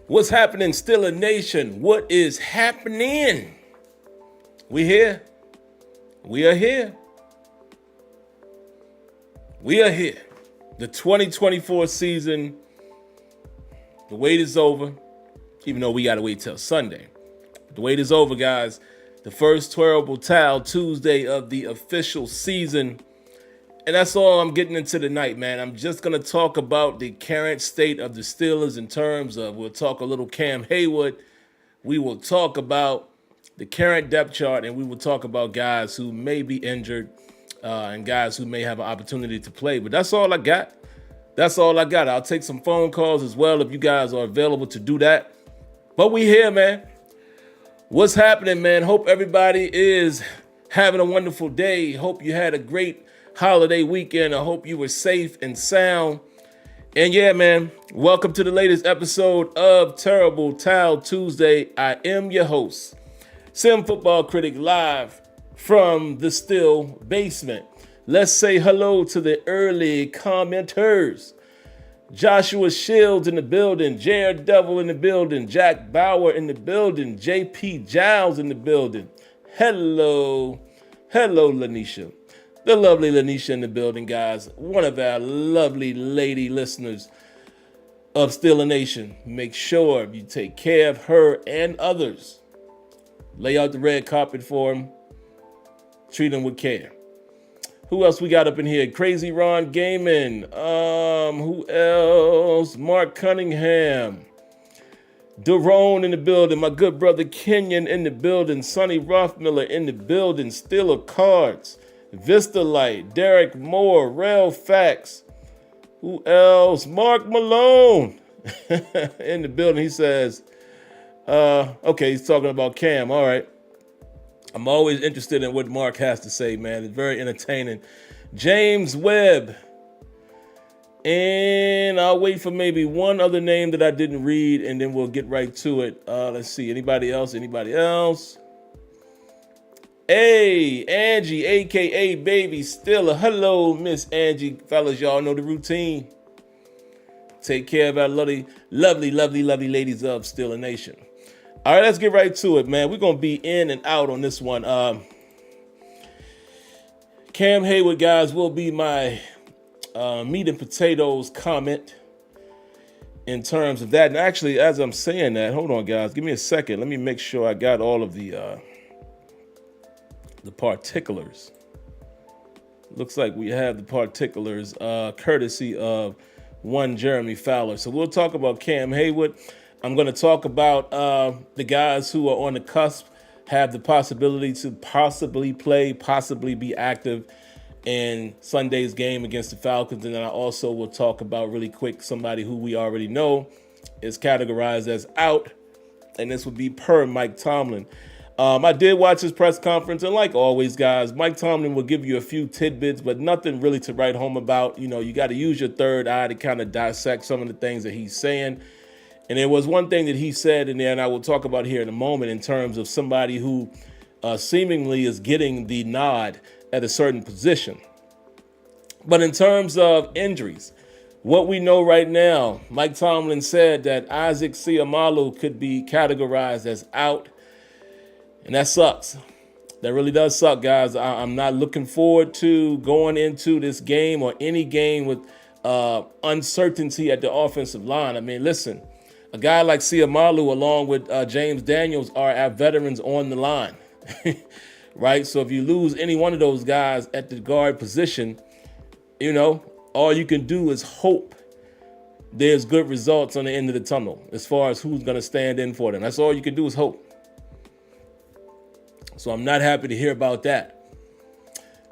What's happening, Steeler Nation? What is happening? We here. We are here. We are here. The 2024 season, the wait is over, even though we got to wait till Sunday. The wait is over, guys. The first Terrible Towel Tuesday of the official season. And that's all I'm getting into tonight, man. I'm just going to talk about the current state of the Steelers in terms of, we'll talk a little Cam Heyward. We will talk about the current depth chart, and we will talk about guys who may be injured and guys who may have an opportunity to play. But that's all I got. That's all I got. I'll take some phone calls as well if you guys are available to do that. But we here, man. What's happening, man? Hope everybody is having a wonderful day. Hope you had a great holiday weekend. I hope you were safe and sound. And yeah, man, welcome to the latest episode of Terrible Towel Tuesday. I am your host, SimFBallCritic, live from the still basement. Let's say hello to the early commenters. Joshua Shields in the building, Jared Devil in the building, Jack Bauer in the building, JP Giles in the building. Hello, Lanisha. The lovely Lanisha in the building, guys. One of our lovely lady listeners of Steeler Nation. Make sure you take care of her and others. Lay out the red carpet for them. Treat them with care. Who else we got up in here? Crazy Ron Gaiman. Who else? Mark Cunningham. Daron in the building. My good brother Kenyon in the building. Sonny Rothmiller in the building. Steeler Cards. Vista Light, Derek Moore, Rel Fax. Who else? Mark Malone in the building. He says, okay, he's talking about Cam. All right. I'm always interested in what Mark has to say, man. It's very entertaining. James Webb. And I'll wait for maybe one other name that I didn't read, and then we'll get right to it. Let's see. Anybody else? Hey, Angie, a.k.a. Baby Stiller. Hello, Miss Angie. Fellas, y'all know the routine. Take care of our lovely ladies of Steeler Nation. All right, let's get right to it, man. We're going to be in and out on this one. Cam Heyward, guys, will be my meat and potatoes comment in terms of that. And actually, as I'm saying that, hold on, guys. Give me a second. Let me make sure I got all of the particulars. Looks like we have the particulars courtesy of one Jeremy Fowler. So we'll talk about Cam Heyward. I'm going to talk about the guys who are on the cusp, have the possibility to possibly play, possibly be active in Sunday's game against the Falcons. And then I also will talk about really quick somebody who we already know is categorized as out, and this would be per Mike Tomlin. I did watch his press conference, and like always, guys, Mike Tomlin will give you a few tidbits, but nothing really to write home about. You know, you got to use your third eye to kind of dissect some of the things that he's saying. And there was one thing that he said in there, and I will talk about here in a moment, in terms of somebody who seemingly is getting the nod at a certain position. But in terms of injuries, what we know right now, Mike Tomlin said that Isaac Seumalo could be categorized as out. And that sucks. That really does suck, guys. I'm not looking forward to going into this game or any game with uncertainty at the offensive line. I mean, listen, a guy like Seumalo along with James Daniels are our veterans on the line, right? So if you lose any one of those guys at the guard position, you know, all you can do is hope there's good results on the end of the tunnel as far as who's going to stand in for them. That's all you can do is hope. So I'm not happy to hear about that.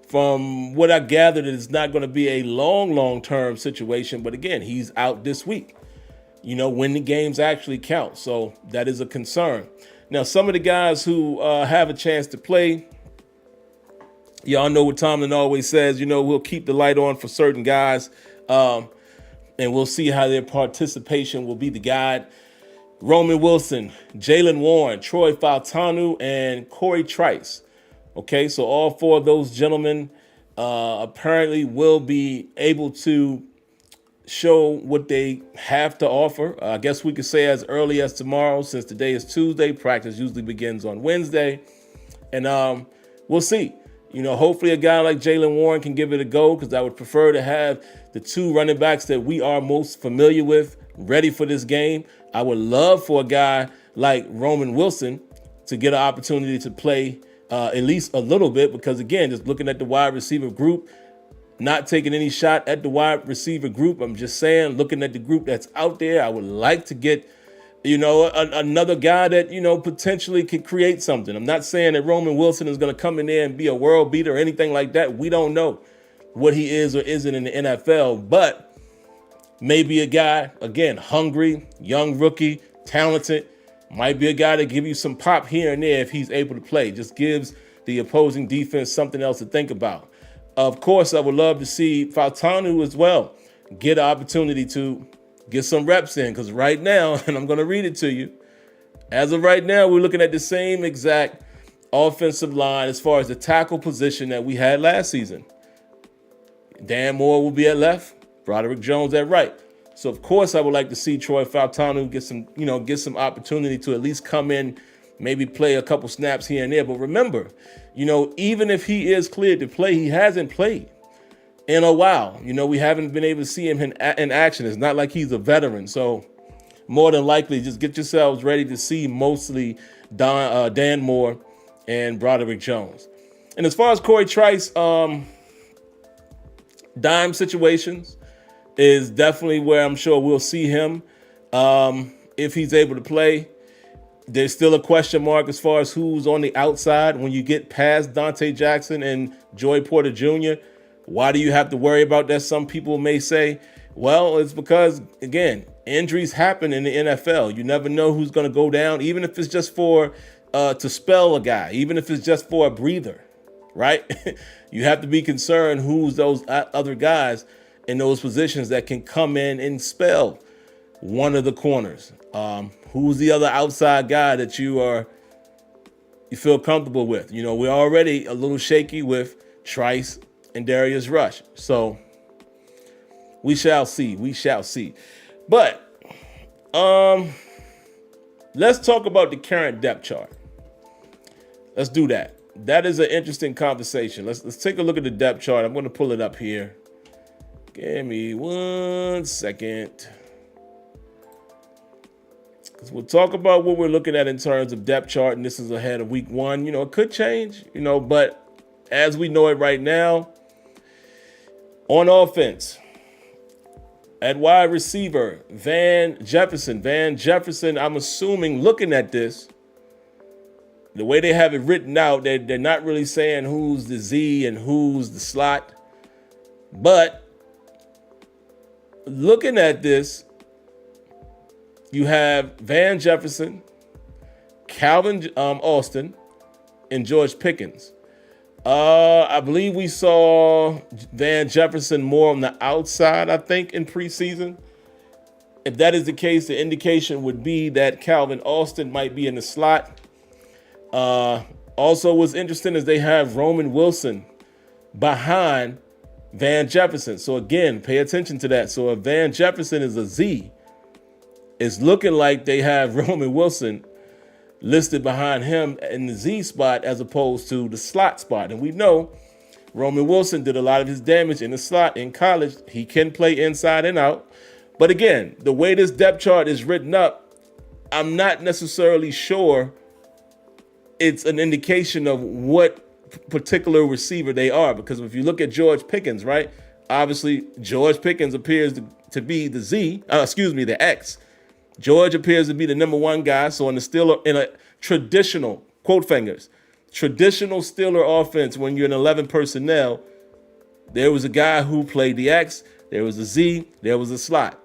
From what I gathered, it's not going to be a long-term situation. But again, he's out this week, you know, when the games actually count. So that is a concern. Now, some of the guys who have a chance to play, y'all know what Tomlin always says, you know, we'll keep the light on for certain guys. And we'll see how their participation will be the guide. Roman Wilson, Jalen Warren, Troy Fautanu, and Corey Trice. Okay, so all four of those gentlemen apparently will be able to show what they have to offer. I guess we could say as early as tomorrow, since today is Tuesday. Practice usually begins on Wednesday. And we'll see. Hopefully a guy like Jaylen Warren can give it a go, because I would prefer to have the two running backs that we are most familiar with ready for this game. I would love for a guy like Roman Wilson to get an opportunity to play at least a little bit, because, again, just looking at the wide receiver group, not taking any shot at the wide receiver group. I'm just saying, looking at the group that's out there, I would like to get, another guy that, potentially could create something. I'm not saying that Roman Wilson is going to come in there and be a world beater or anything like that. We don't know what he is or isn't in the NFL, but maybe a guy, again, hungry, young rookie, talented, might be a guy to give you some pop here and there if he's able to play. Just gives the opposing defense something else to think about. Of course, I would love to see Fautanu as well get an opportunity to get some reps in, because right now, and I'm going to read it to you, as of right now, we're looking at the same exact offensive line as far as the tackle position that we had last season. Dan Moore will be at left, Broderick Jones at right. So, of course, I would like to see Troy Fautanu get some opportunity to at least come in, maybe play a couple snaps here and there. But remember, even if he is cleared to play, he hasn't played in a while. We haven't been able to see him in action. It's not like he's a veteran. So more than likely, just get yourselves ready to see mostly Dan Moore and Broderick Jones. And as far as Corey Trice, dime situations is definitely where I'm sure we'll see him if he's able to play. There's still a question mark as far as who's on the outside when you get past Dante Jackson and Joey Porter Jr. Why do you have to worry about that? Some people may say, well, it's because, again, injuries happen in the NFL. You never know who's going to go down, even if it's just for to spell a guy, even if it's just for a breather, right? You have to be concerned who's those other guys in those positions that can come in and spell one of the corners. Who's the other outside guy that you feel comfortable with? We're already a little shaky with Trice and Darius Rush. So we shall see. But let's talk about the current depth chart. Let's do that. That is an interesting conversation. Let's take a look at the depth chart. I'm going to pull it up here. Give me 1 second. Because we'll talk about what we're looking at in terms of depth chart, and this is ahead of week 1. It could change, but as we know it right now, on offense, at wide receiver, Van Jefferson. I'm assuming, looking at this, the way they have it written out, they're not really saying who's the Z and who's the slot. But looking at this, you have Van Jefferson, Calvin Austin, and George Pickens. I believe we saw Van Jefferson more on the outside, I think, in preseason. If that is the case, the indication would be that Calvin Austin might be in the slot. Also, what's interesting is they have Roman Wilson behind Van Jefferson. So again, pay attention to that. So if Van Jefferson is a Z, it's looking like they have Roman Wilson listed behind him in the Z spot as opposed to the slot spot. And we know Roman Wilson did a lot of his damage in the slot in college. He can play inside and out. But again, the way this depth chart is written up, I'm not necessarily sure it's an indication of what particular receiver they are. Because if you look at George Pickens, right? Obviously, George Pickens appears to be the X. George appears to be the number one guy. So in a traditional, quote fingers, traditional Steeler offense, when you're in 11 personnel, there was a guy who played the X, there was a Z, there was a slot.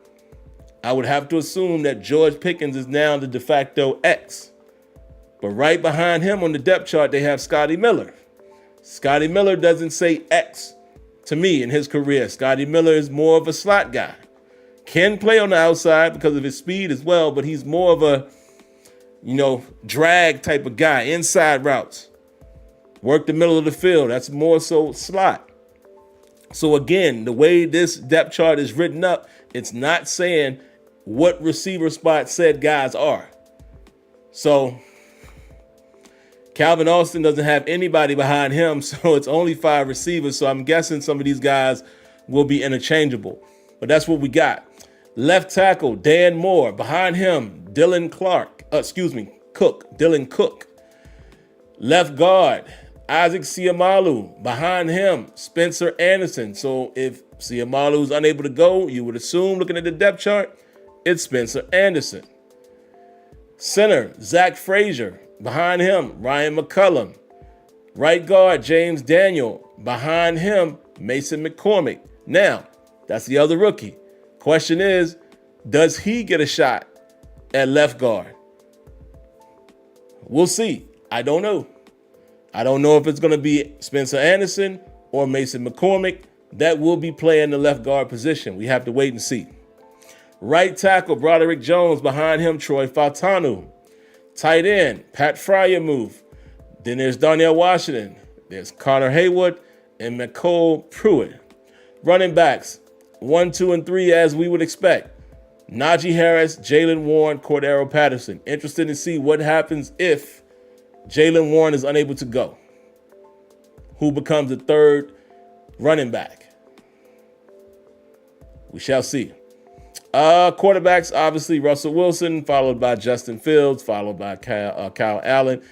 I would have to assume that George Pickens is now the de facto X. But right behind him on the depth chart, they have Scotty Miller. Scotty Miller doesn't say X to me in his career. Scotty Miller is more of a slot guy. Can play on the outside because of his speed as well, but he's more of a, drag type of guy, inside routes. Work the middle of the field. That's more so slot. So again, the way this depth chart is written up, it's not saying what receiver spot said guys are. So Calvin Austin doesn't have anybody behind him, so it's only 5 receivers. So I'm guessing some of these guys will be interchangeable. But that's what we got. Left tackle, Dan Moore. Behind him, Dylan Cook. Left guard, Isaac Siamalu. Behind him, Spencer Anderson. So if Siamalu is unable to go, you would assume, looking at the depth chart, it's Spencer Anderson. Center, Zach Frazier. Behind him, Ryan McCullum. Right guard, James Daniel. Behind him, Mason McCormick. Now, that's the other rookie. Question is, does he get a shot at left guard? We'll see. I don't know. I don't know if it's going to be Spencer Anderson or Mason McCormick that will be playing the left guard position. We have to wait and see. Right tackle, Broderick Jones. Behind him, Troy Fautanu. Tight end, Pat Fryermuth. Then there's Darnell Washington. There's Connor Heyward and McCole Pruitt. Running backs, 1, 2, and 3 as we would expect. Najee Harris, Jalen Warren, Cordero Patterson. Interested to see what happens if Jalen Warren is unable to go. Who becomes the third running back? We shall see. Quarterbacks, obviously Russell Wilson, followed by Justin Fields, followed by Kyle Allen.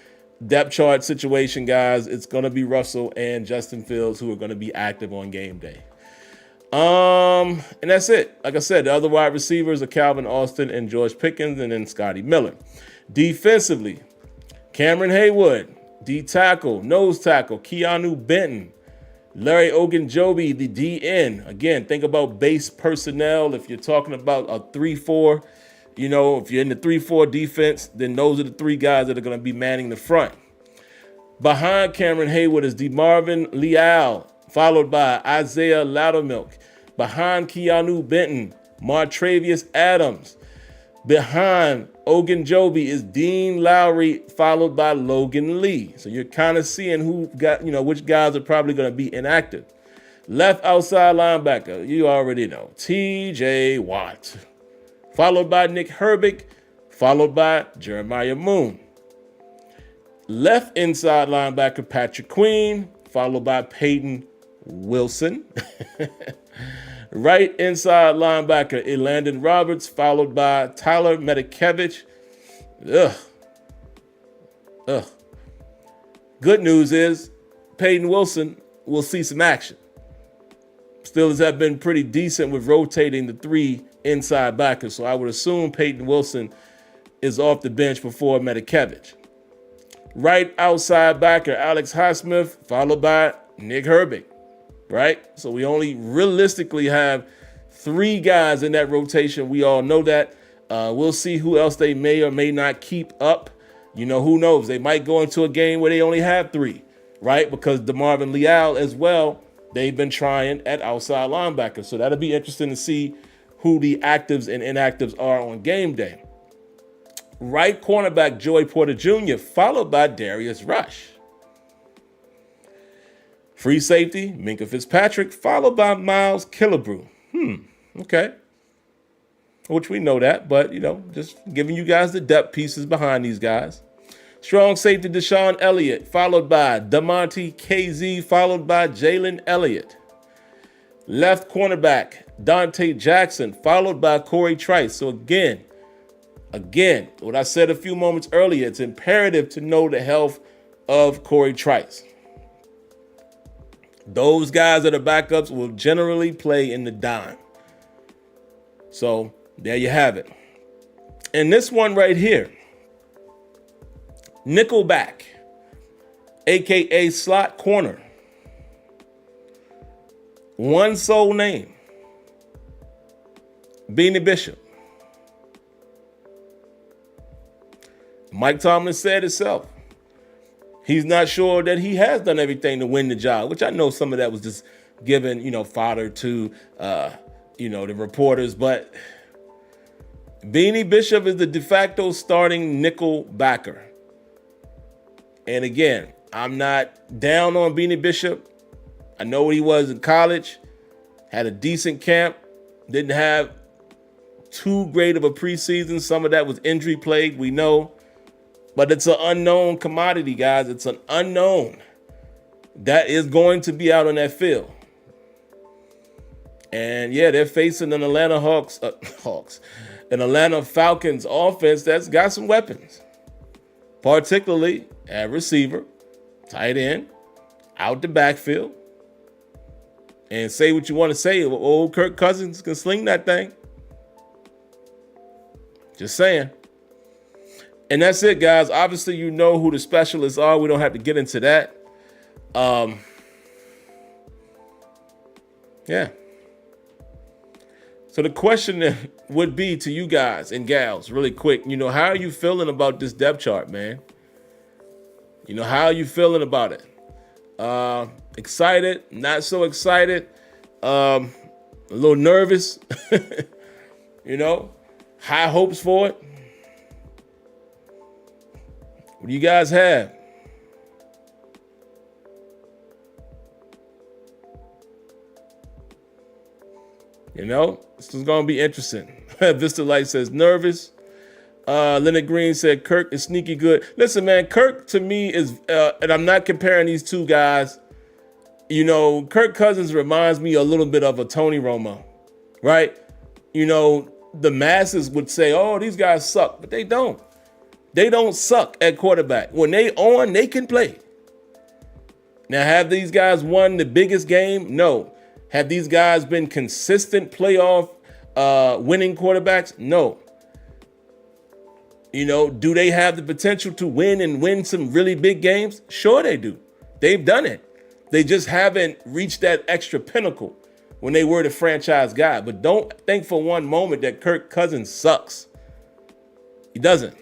Depth chart situation, guys, it's going to be Russell and Justin Fields who are going to be active on game day. And that's it. Like I said, the other wide receivers are Calvin Austin and George Pickens, and then Scotty Miller. Defensively, Cameron Heyward, D tackle, nose tackle, Keanu Benton, Larry Ogunjobi, the DN. Again, think about base personnel. If you're talking about a 3-4, if you're in the 3-4 defense, then those are the 3 guys that are going to be manning the front. Behind Cameron Heyward is DeMarvin Leal, followed by Isaiah Loudermilk. Behind Keanu Benton, Martravius Adams. Behind Ogunjobi is Dean Lowry, followed by Logan Lee. So you're kind of seeing which guys are probably going to be inactive. Left outside linebacker, you already know, TJ Watt. Followed by Nick Herbig, followed by Jeremiah Moon. Left inside linebacker, Patrick Queen, followed by Peyton Wilson. Right inside linebacker, Elandon Roberts, followed by Tyler Medikevich. Good news is Peyton Wilson will see some action. Steelers have been pretty decent with rotating the 3 inside backers, so I would assume Peyton Wilson is off the bench before Medikevich. Right outside backer, Alex Highsmith, followed by Nick Herbig. Right? So we only realistically have 3 guys in that rotation. We all know that. We'll see who else they may or may not keep up. Who knows? They might go into a game where they only have 3, right? Because DeMarvin Leal as well, they've been trying at outside linebacker. So that'll be interesting to see who the actives and inactives are on game day. Right cornerback, Joey Porter Jr., followed by Darius Rush. Free safety, Minkah Fitzpatrick, followed by Miles Killebrew. Okay. Which we know that, but, just giving you guys the depth pieces behind these guys. Strong safety, Deshaun Elliott, followed by DeMonte KZ, followed by Jalen Elliott. Left cornerback, Dante Jackson, followed by Corey Trice. So again, what I said a few moments earlier, it's imperative to know the health of Corey Trice. Those guys that are backups will generally play in the dime. So there you have it. And this one right here, nickelback, aka slot corner. One sole name, Beanie Bishop. Mike Tomlin said himself, he's not sure that he has done everything to win the job, which I know some of that was just given, fodder to, the reporters. But Beanie Bishop is the de facto starting nickel backer. And again, I'm not down on Beanie Bishop. I know what he was in college. Had a decent camp. Didn't have too great of a preseason. Some of that was injury plagued, we know. But it's an unknown commodity, guys. It's an unknown that is going to be out on that field. And yeah, they're facing an Atlanta an Atlanta Falcons offense that's got some weapons, particularly at receiver, tight end, out the backfield. And say what you want to say, old Kirk Cousins can sling that thing. Just saying. And that's it, guys. Obviously, you know who the specialists are. We don't have to get into that. Yeah. So the question would be to you guys and gals, really quick, how are you feeling about this depth chart, man? How are you feeling about it? Excited, not so excited, a little nervous, high hopes for it. What do you guys have? This is going to be interesting. Vista Light says nervous. Leonard Green said Kirk is sneaky good. Listen, man, Kirk to me is, and I'm not comparing these two guys. Kirk Cousins reminds me a little bit of a Tony Romo, right? The masses would say, oh, these guys suck, but they don't. They don't suck at quarterback. When they on, they can play. Now, have these guys won the biggest game? No. Have these guys been consistent playoff winning quarterbacks? No. Do they have the potential to win some really big games? Sure they do. They've done it. They just haven't reached that extra pinnacle when they were the franchise guy. But don't think for one moment that Kirk Cousins sucks. He doesn't.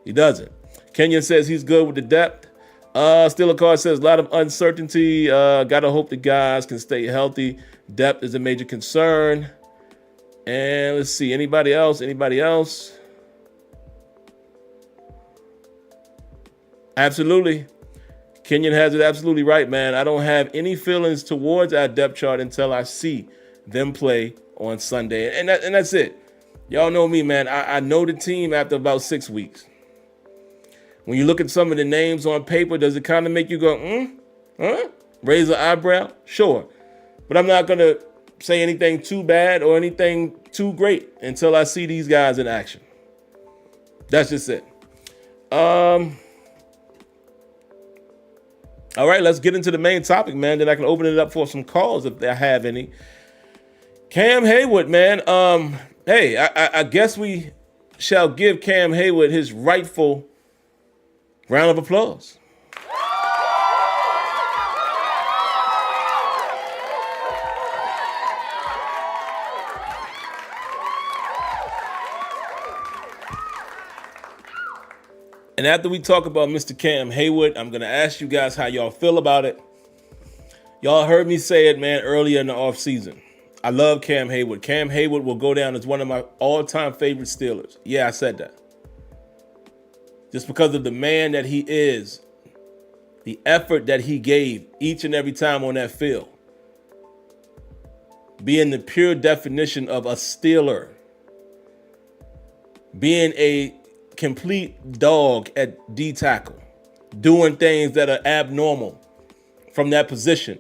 He doesn't. Kenyon says he's good with the depth. Steeler Card says a lot of uncertainty. Gotta hope the guys can stay healthy. Depth is a major concern. And let's see, anybody else? Absolutely. Kenyon has it absolutely right, man. I don't have any feelings towards our depth chart until I see them play on Sunday. And that's it. Y'all know me, man. I know the team after about 6 weeks. When you look at some of the names on paper, does it kind of make you go, raise an eyebrow? Sure. But I'm not going to say anything too bad or anything too great until I see these guys in action. That's just it. All right, let's get into the main topic, man. Then I can open it up for some calls if I have any. Cam Heyward, man. Hey, I guess we shall give Cam Heyward his rightful round of applause. And after we talk about Mr. Cam Heyward, I'm going to ask you guys how y'all feel about it. Y'all heard me say it, man, earlier in the offseason. I love Cam Heyward. Cam Heyward will go down as one of my all-time favorite Steelers. Yeah, I said that. Just because of the man that he is, the effort that he gave each and every time on that field. Being the pure definition of a Steeler. Being a complete dog at D tackle. Doing things that are abnormal from that position.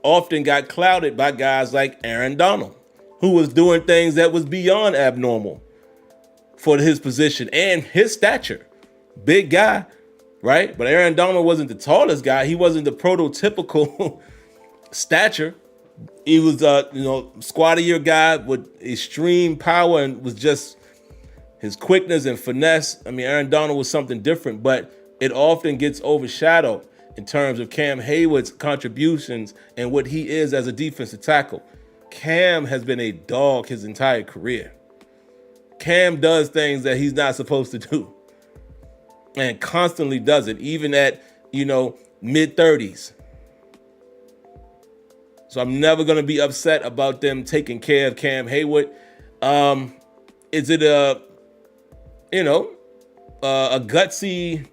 Often got clouded by guys like Aaron Donald, who was doing things that was beyond abnormal for his position and his stature. Big guy, right? But Aaron Donald wasn't the tallest guy. He wasn't the prototypical stature. He was squattier guy with extreme power and was just his quickness and finesse. I mean, Aaron Donald was something different, but it often gets overshadowed in terms of Cam Heyward's contributions and what he is as a defensive tackle. Cam has been a dog his entire career. Cam does things that he's not supposed to do. And constantly does it, even at, mid-30s. So I'm never going to be upset about them taking care of Cam Heyward. Is it a gutsy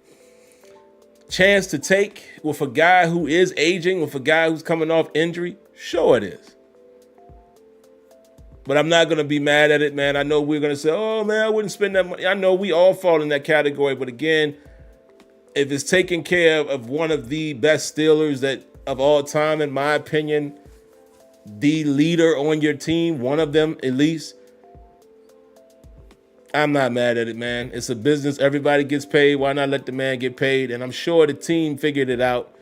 chance to take with a guy who is aging, with a guy who's coming off injury? Sure it is. But I'm not going to be mad at it, man. I know we're going to say, oh, man, I wouldn't spend that money. I know we all fall in that category. But again, if it's taking care of one of the best Steelers that of all time, in my opinion, the leader on your team, one of them at least, I'm not mad at it, man. It's a business. Everybody gets paid. Why not let the man get paid? And I'm sure the team figured it out,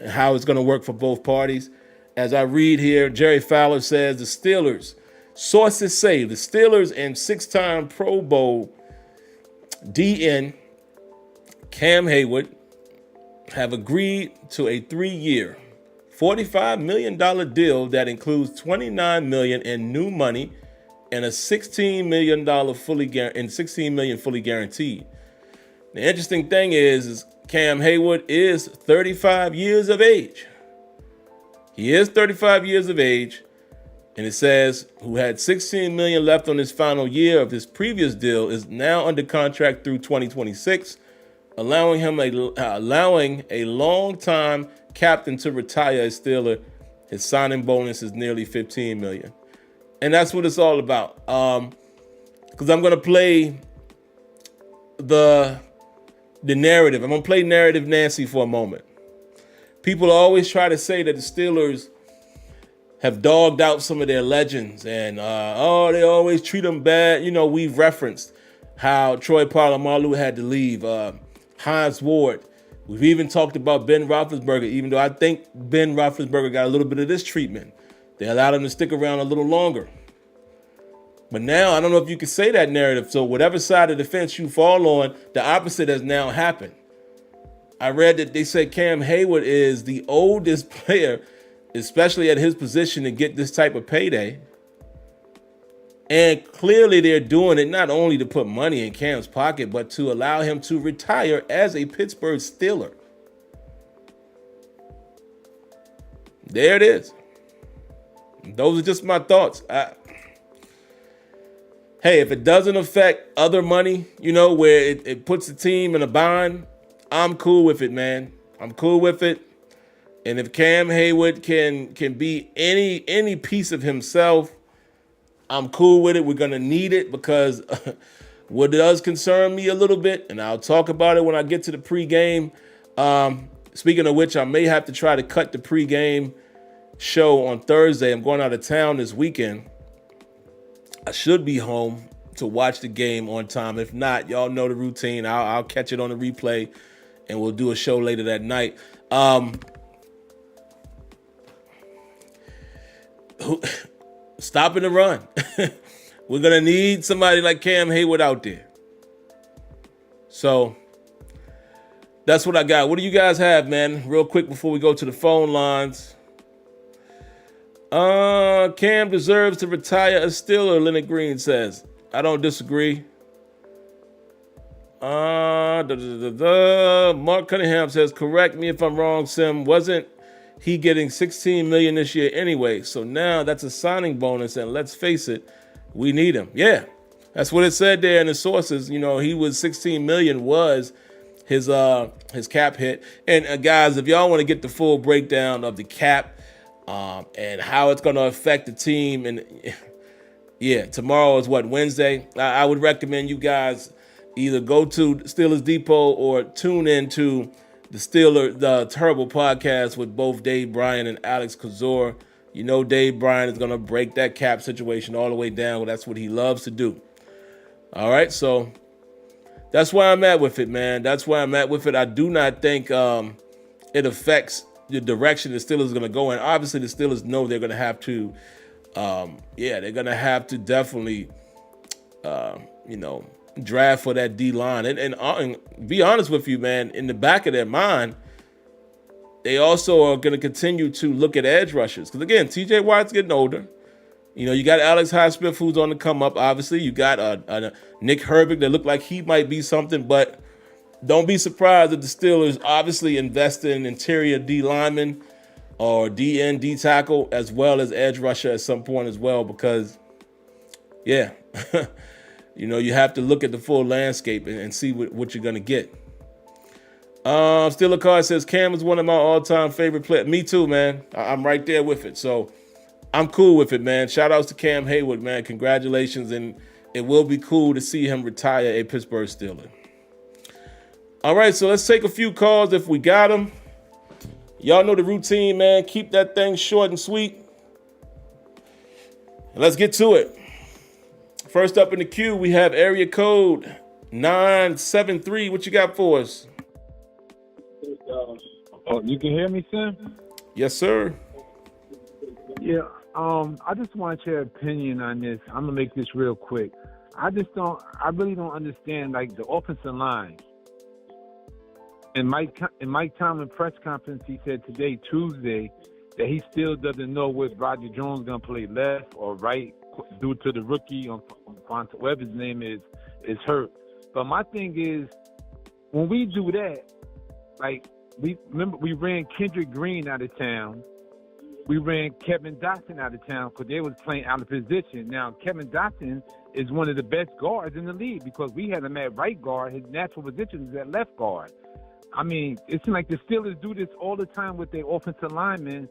how it's going to work for both parties. As I read here, Jerry Fowler says the Steelers, sources say the Steelers and six-time Pro Bowl DN Cam Heyward have agreed to a 3-year, $45 million deal that includes $29 million in new money and a $16 million $16 million fully guaranteed. The interesting thing is Cam Heyward is 35 years of age. He is 35 years of age, and it says who had $16 million left on his final year of his previous deal is now under contract through 2026, allowing a long-time captain to retire as Steeler. His signing bonus is nearly $15 million. And that's what it's all about. Because I'm going to play the narrative. I'm going to play Narrative Nancy for a moment. People always try to say that the Steelers have dogged out some of their legends and, they always treat them bad. You know, we've referenced how Troy Polamalu had to leave, Hines Ward. We've even talked about Ben Roethlisberger, even though I think Ben Roethlisberger got a little bit of this treatment. They allowed him to stick around a little longer. But now, I don't know if you can say that narrative. So whatever side of the fence you fall on, the opposite has now happened. I read that they said Cam Heyward is the oldest player, especially at his position, to get this type of payday. And clearly they're doing it not only to put money in Cam's pocket, but to allow him to retire as a Pittsburgh Steeler. There it is. Those are just my thoughts. Hey, if it doesn't affect other money, you know, where it puts the team in a bind, I'm cool with it, man. I'm cool with it. And if Cam Heyward can be any piece of himself, I'm cool with it. We're going to need it because what does concern me a little bit, and I'll talk about it when I get to the pregame. Speaking of which, I may have to try to cut the pregame show on Thursday. I'm going out of town this weekend. I should be home to watch the game on time. If not, y'all know the routine. I'll catch it on the replay, and we'll do a show later that night. Stopping the run. We're going to need somebody like Cam Heyward out there. So that's what I got. What do you guys have, man? Real quick before we go to the phone lines. Cam deserves to retire a Steeler, Leonard Green says. I don't disagree. Mark Cunningham says, correct me if I'm wrong, Sim. Wasn't he getting $16 million this year anyway? So now that's a signing bonus, and let's face it, we need him. Yeah, that's what it said there in the sources. You know, he was $16 million was his cap hit. And guys, if y'all want to get the full breakdown of the cap and how it's going to affect the team, and yeah, tomorrow is Wednesday. I would recommend you guys either go to Steelers Depot or tune into the Terrible Podcast with both Dave Bryan and Alex Kozor. You know Dave Bryan is going to break that cap situation all the way down. Well, that's what he loves to do. All right, so that's where I'm at with it, man. That's where I'm at with it. I do not think it affects the direction the Steelers are going to go in. Obviously, the Steelers know they're going to have to, they're going to have to definitely, draft for that D-line. And be honest with you, man, in the back of their mind, they also are going to continue to look at edge rushers. Because, again, T.J. Watt's getting older. You know, you got Alex Highsmith who's on the come up, obviously. You got Nick Herbig that looked like he might be something. But don't be surprised if the Steelers obviously invest in interior D lineman or DN, D tackle, as well as edge rusher at some point as well. Because, yeah, you know, you have to look at the full landscape and see what you're going to get. Steeler Card says Cam is one of my all-time favorite players. Me too, man. I'm right there with it. So I'm cool with it, man. Shout outs to Cam Heyward, man. Congratulations, and it will be cool to see him retire a Pittsburgh Steeler. All right, so let's take a few calls if we got them. Y'all know the routine, man. Keep that thing short and sweet. And let's get to it. First up in the queue, we have area code 973. What you got for us? Oh, you can hear me, Sim? Yes, sir. Yeah. I just want your opinion on this. I'm gonna make this real quick. I really don't understand like the offensive line. In Mike Tomlin press conference, he said today, Tuesday, that he still doesn't know whether Roger Jones gonna play left or right due to the rookie on whatever his name is hurt. But my thing is, when we do that, like we ran Kendrick Green out of town. We ran Kevin Dotson out of town because they was playing out of position. Now, Kevin Dotson is one of the best guards in the league because we had him at right guard. His natural position is at left guard. I mean, it seems like the Steelers do this all the time with their offensive linemen.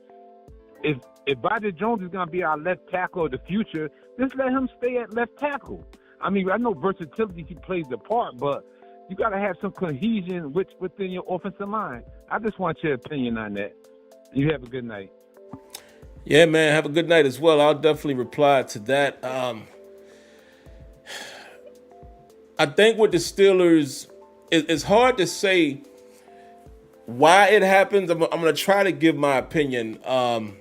If Roger Jones is going to be our left tackle of the future, just let him stay at left tackle. I mean, I know versatility, he plays the part, but you got to have some cohesion within your offensive line. I just want your opinion on that. You have a good night. Yeah, man, have a good night as well. I'll definitely reply to that. I think with the Steelers, it's hard to say why it happens. I'm going to try to give my opinion. I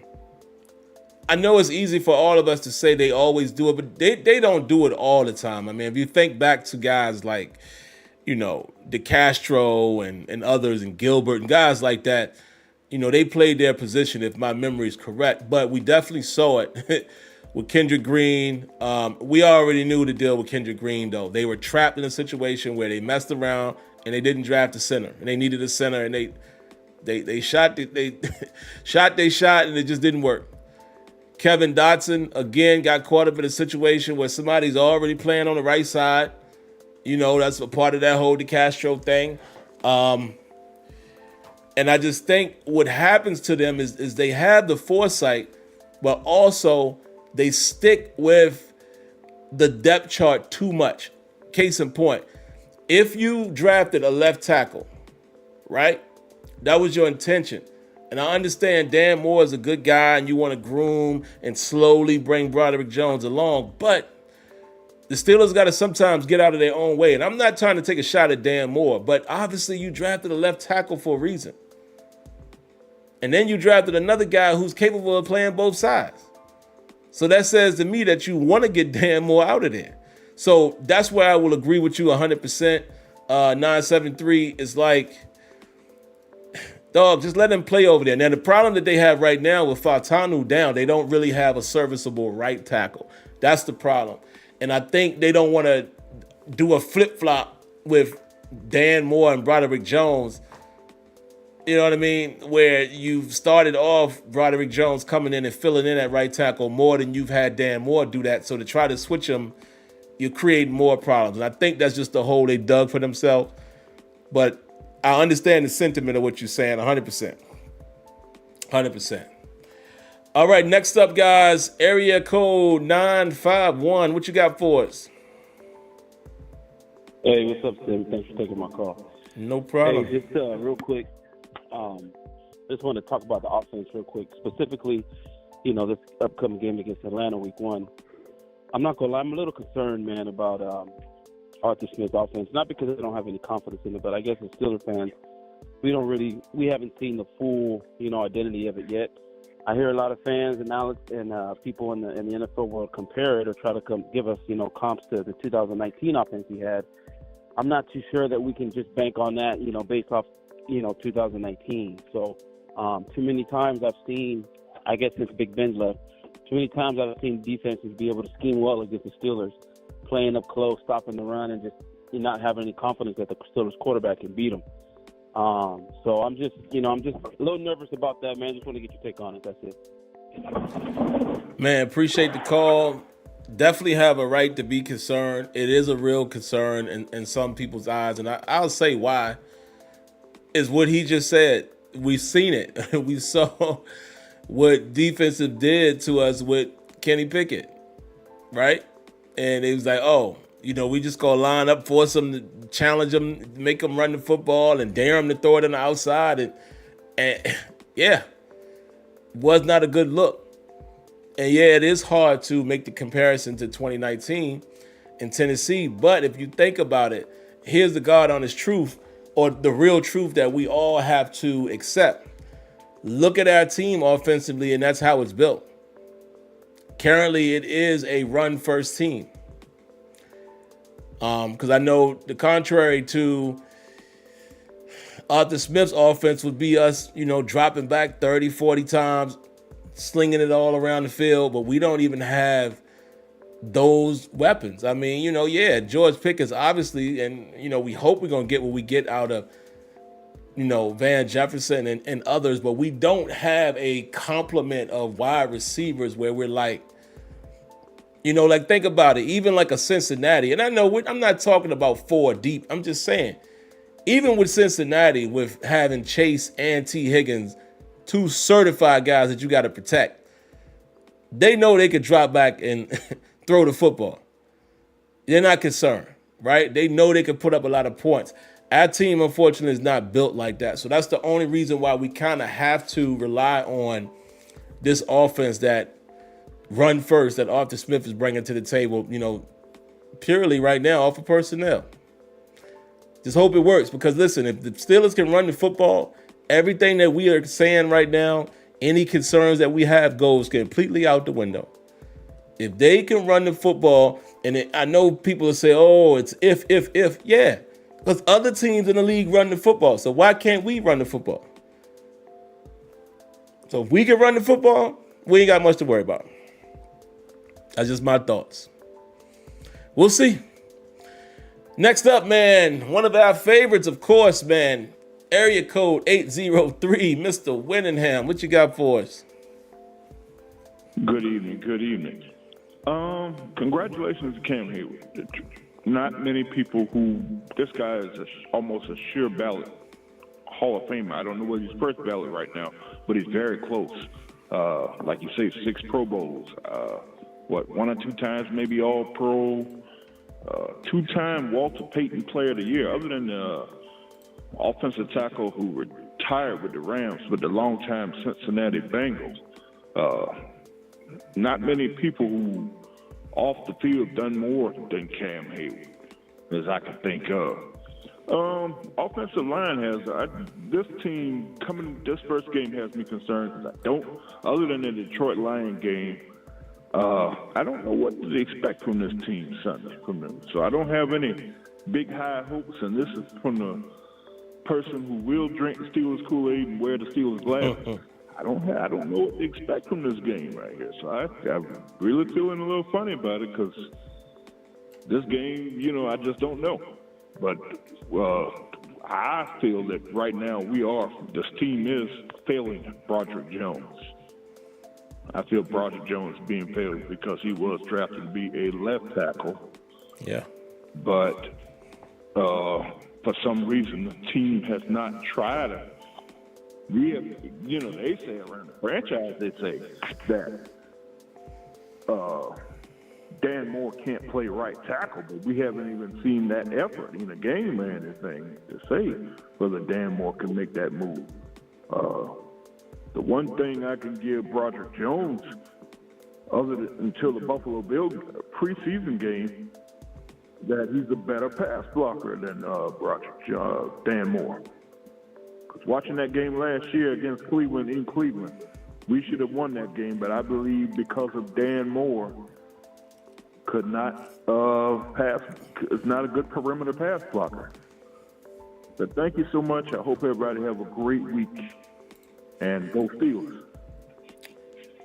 know it's easy for all of us to say they always do it, but they don't do it all the time. I mean, if you think back to guys like, DeCastro and others and Gilbert and guys like that, they played their position, if my memory is correct. But we definitely saw it with Kendrick Green. We already knew the deal with Kendrick Green, though. They were trapped in a situation where they messed around and they didn't draft a center. And they needed a center, and they shot and it just didn't work. Kevin Dotson, again, got caught up in a situation where somebody's already playing on the right side. That's a part of that whole DeCastro thing. And I just think what happens to them is they have the foresight, but also they stick with the depth chart too much. Case in point, if you drafted a left tackle, right, that was your intention. And I understand Dan Moore is a good guy and you want to groom and slowly bring Broderick Jones along, but the Steelers got to sometimes get out of their own way. And I'm not trying to take a shot at Dan Moore, but obviously you drafted a left tackle for a reason. And then you drafted another guy who's capable of playing both sides. So that says to me that you want to get Dan Moore out of there. So that's where I will agree with you 100%. 973 is like, dog, just let him play over there. Now, the problem that they have right now with Fautanu down, they don't really have a serviceable right tackle. That's the problem. And I think they don't want to do a flip-flop with Dan Moore and Broderick Jones. You know what I mean? Where you've started off Broderick Jones coming in and filling in at right tackle more than you've had Dan Moore do that. So to try to switch them, you create more problems. And I think that's just the hole they dug for themselves. But I understand the sentiment of what you're saying 100%. 100%. All right, next up, guys, area code 951. What you got for us? Hey, what's up, Sim? Thanks for taking my call. No problem. Hey, just real quick, just want to talk about the offense real quick. Specifically, this upcoming game against Atlanta week 1. I'm not going to lie, I'm a little concerned, man, about Arthur Smith's offense. Not because I don't have any confidence in it, but I guess as Steelers fans, we haven't seen the full, identity of it yet. I hear a lot of fans and people in the NFL world compare it or try to give us, comps to the 2019 offense he had. I'm not too sure that we can just bank on that, based off, 2019. So too many times I've seen, I guess since Big Ben left, too many times I've seen defenses be able to scheme well against the Steelers, playing up close, stopping the run, and just not having any confidence that the Steelers quarterback can beat them. So I'm just a little nervous about that, man. Just want to get your take on it. That's it. Man, appreciate the call. Definitely have a right to be concerned. It is a real concern in some people's eyes, and I'll say why. is what he just said. We've seen it. We saw what defensive did to us with Kenny Pickett, right? And it was like, oh, we just gonna line up, force them to challenge them, make them run the football, and dare them to throw it on the outside, and yeah, was not a good look. And yeah, it is hard to make the comparison to 2019 in Tennessee, but if you think about it, here's the God honest truth, or the real truth that we all have to accept. Look at our team offensively, and that's how it's built. Currently, it is a run-first team. Because I know the contrary to Arthur Smith's offense would be us, dropping back 30, 40 times, slinging it all around the field, but we don't even have those weapons. I mean, George Pickens, obviously, and, we hope we're going to get what we get out of, Van Jefferson and others, but we don't have a complement of wide receivers where we're like, think about it, even like a Cincinnati. And I know I'm not talking about 4 deep. I'm just saying, even with Cincinnati, with having Chase and T. Higgins, 2 certified guys that you got to protect, they know they could drop back and throw the football. They're not concerned, right? They know they could put up a lot of points. Our team, unfortunately, is not built like that. So that's the only reason why we kind of have to rely on this offense that run first that Arthur Smith is bringing to the table, purely right now off of personnel. Just hope it works, because listen, if the Steelers can run the football, everything that we are saying right now, any concerns that we have goes completely out the window. If they can run the football, and I know people will say, oh, it's if, yeah, because other teams in the league run the football. So why can't we run the football? So if we can run the football, we ain't got much to worry about. That's just my thoughts. We'll see. Next up, man, one of our favorites, of course, man, area code 803, Mr. Winningham. What you got for us? Good evening. Congratulations to Cam Heyward. Not many people this guy is almost a sure ballot Hall of Famer. I don't know whether he's first ballot right now, but he's very close. Like you say, 6 Pro Bowls. 1 or 2 times maybe All-Pro, 2-time Walter Payton Player of the Year, other than the offensive tackle who retired with the Rams, but the longtime Cincinnati Bengals. Not many people who off the field done more than Cam Heyward, as I can think of. Offensive line this team this first game has me concerned, because I don't, other than the Detroit Lions game, I don't know what to expect from this team Sunday from them. So I don't have any big high hopes, and this is from the person who will drink the Steelers Kool-Aid and wear the Steelers glasses. I don't know what to expect from this game right here. So I'm really feeling a little funny about it, because this game, I just don't know. But I feel that right now this team is failing Broderick Jones. I feel Broderick Jones being failed because he was drafted to be a left tackle. Yeah. But for some reason, the team has not tried to they say around the franchise, they say that Dan Moore can't play right tackle, but we haven't even seen that effort in the game man thing to say whether Dan Moore can make that move. The one thing I can give Broderick Jones, until the Buffalo Bills preseason game, that he's a better pass blocker than Dan Moore. Because watching that game last year against Cleveland in Cleveland, we should have won that game, but I believe because of Dan Moore could not is not a good perimeter pass blocker. But thank you so much. I hope everybody have a great week. And go Steelers.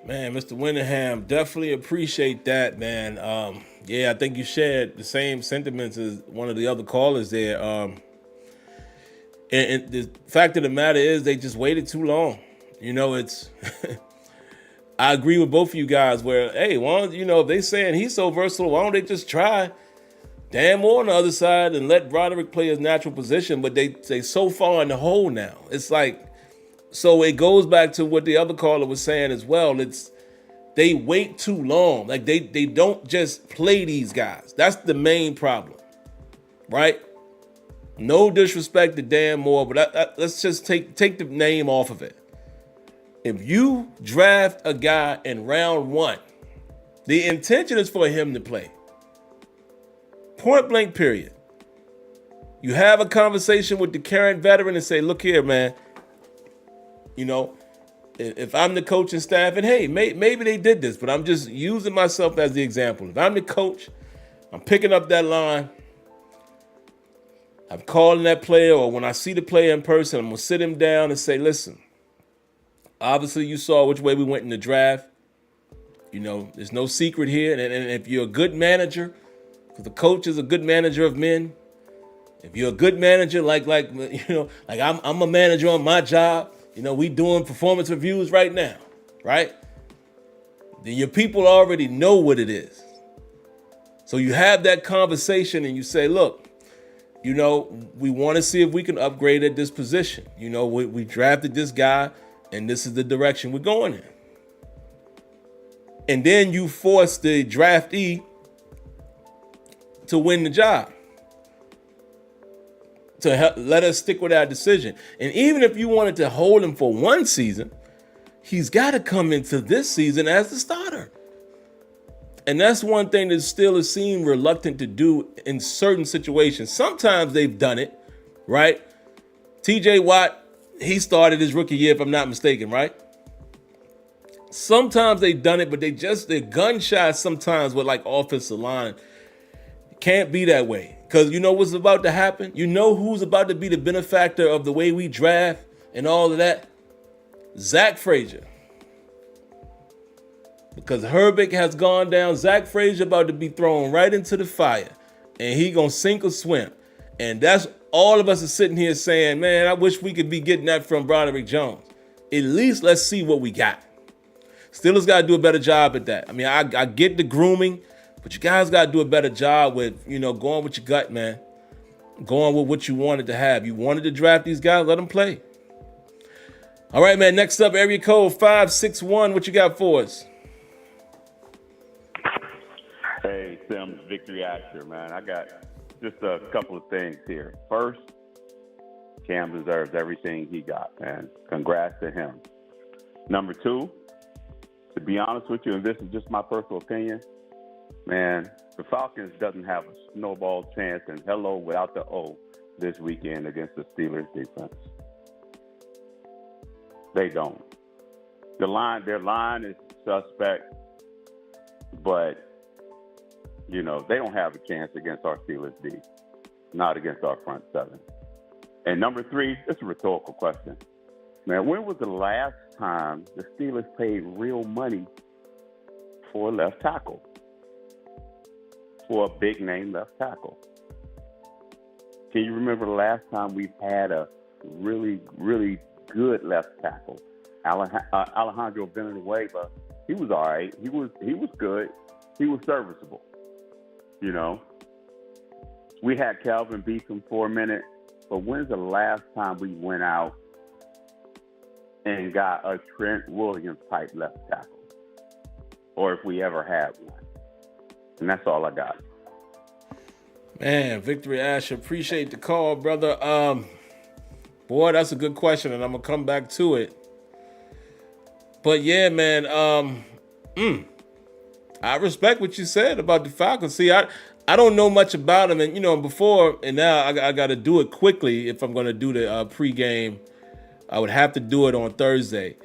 Man, Mr. Winningham, definitely appreciate that, man. I think you shared the same sentiments as one of the other callers there. And the fact of the matter is they just waited too long. It's I agree with both of you guys where, hey, if they saying he's so versatile, why don't they just try Dan Moore on the other side and let Broderick play his natural position, but they so far in the hole now. It's like, so it goes back to what the other caller was saying as well. It's they wait too long. Like they don't just play these guys. That's the main problem, right? No disrespect to Dan Moore, but let's just take the name off of it. If you draft a guy in round 1, the intention is for him to play. Point blank, period. You have a conversation with the current veteran and say, look here, man, you know, if I'm the coaching staff, and hey, maybe they did this, but I'm just using myself as the example. If I'm the coach, I'm picking up that line, I'm calling that player, or when I see the player in person, I'm going to sit him down and say, listen, obviously you saw which way we went in the draft. You know, there's no secret here. And if you're a good manager, because the coach is a good manager of men, if you're a good manager, like you know, like I'm a manager on my job, you know, we doing performance reviews right now, right? Then your people already know what it is. So you have that conversation and you say, look, you know, we want to see if we can upgrade at this position. You know, we drafted this guy and this is the direction we're going in. And then you force the draftee to win the job, to let us stick with our decision. And even if you wanted to hold him for 1 season, he's got to come into this season as the starter. And that's one thing that Steelers seem reluctant to do in certain situations. Sometimes they've done it, right? TJ Watt, he started his rookie year, if I'm not mistaken, right? Sometimes they've done it, but they're gun shy sometimes with like offensive line. It can't be that way. Because you know what's about to happen? You know who's about to be the benefactor of the way we draft and all of that? Zach Frazier. Because Herbig has gone down, Zach Frazier about to be thrown right into the fire. And he gonna sink or swim. And that's all of us are sitting here saying, man, I wish we could be getting that from Broderick Jones. At least let's see what we got. Steelers got to do a better job at that. I mean, I get the grooming, but you guys got to do a better job with, you know, going with your gut, man. Going with what you wanted to have. You wanted to draft these guys, let them play. All right, man, next up, area code 561. What you got for us? Hey, Sim, Victory Asher, man. I got just a couple of things here. First, Cam deserves everything he got, man. Congrats to him. Number 2, to be honest with you, and this is just my personal opinion, man, the Falcons doesn't have a snowball chance, and hello without the O, this weekend against the Steelers defense. They don't. Their line is suspect, but, you know, they don't have a chance against our Steelers D, not against our front 7. And number 3, it's a rhetorical question. Man, when was the last time the Steelers paid real money for a left tackle? For a big-name left tackle? Can you remember the last time we've had a really, really good left tackle? Alejandro Villanueva, he was all right. He was good. He was serviceable. You know, we had Calvin Beetham for a minute, but when's the last time we went out and got a Trent Williams type left tackle? Or if we ever had one. And that's all I got. Man, Victory Ash, appreciate the call, brother. Boy, that's a good question, and I'm gonna come back to it. But yeah, man, I respect what you said about the Falcons. See, I don't know much about them, and you know, before and now I got to do it quickly if I'm gonna do the pregame. I would have to do it on Thursday.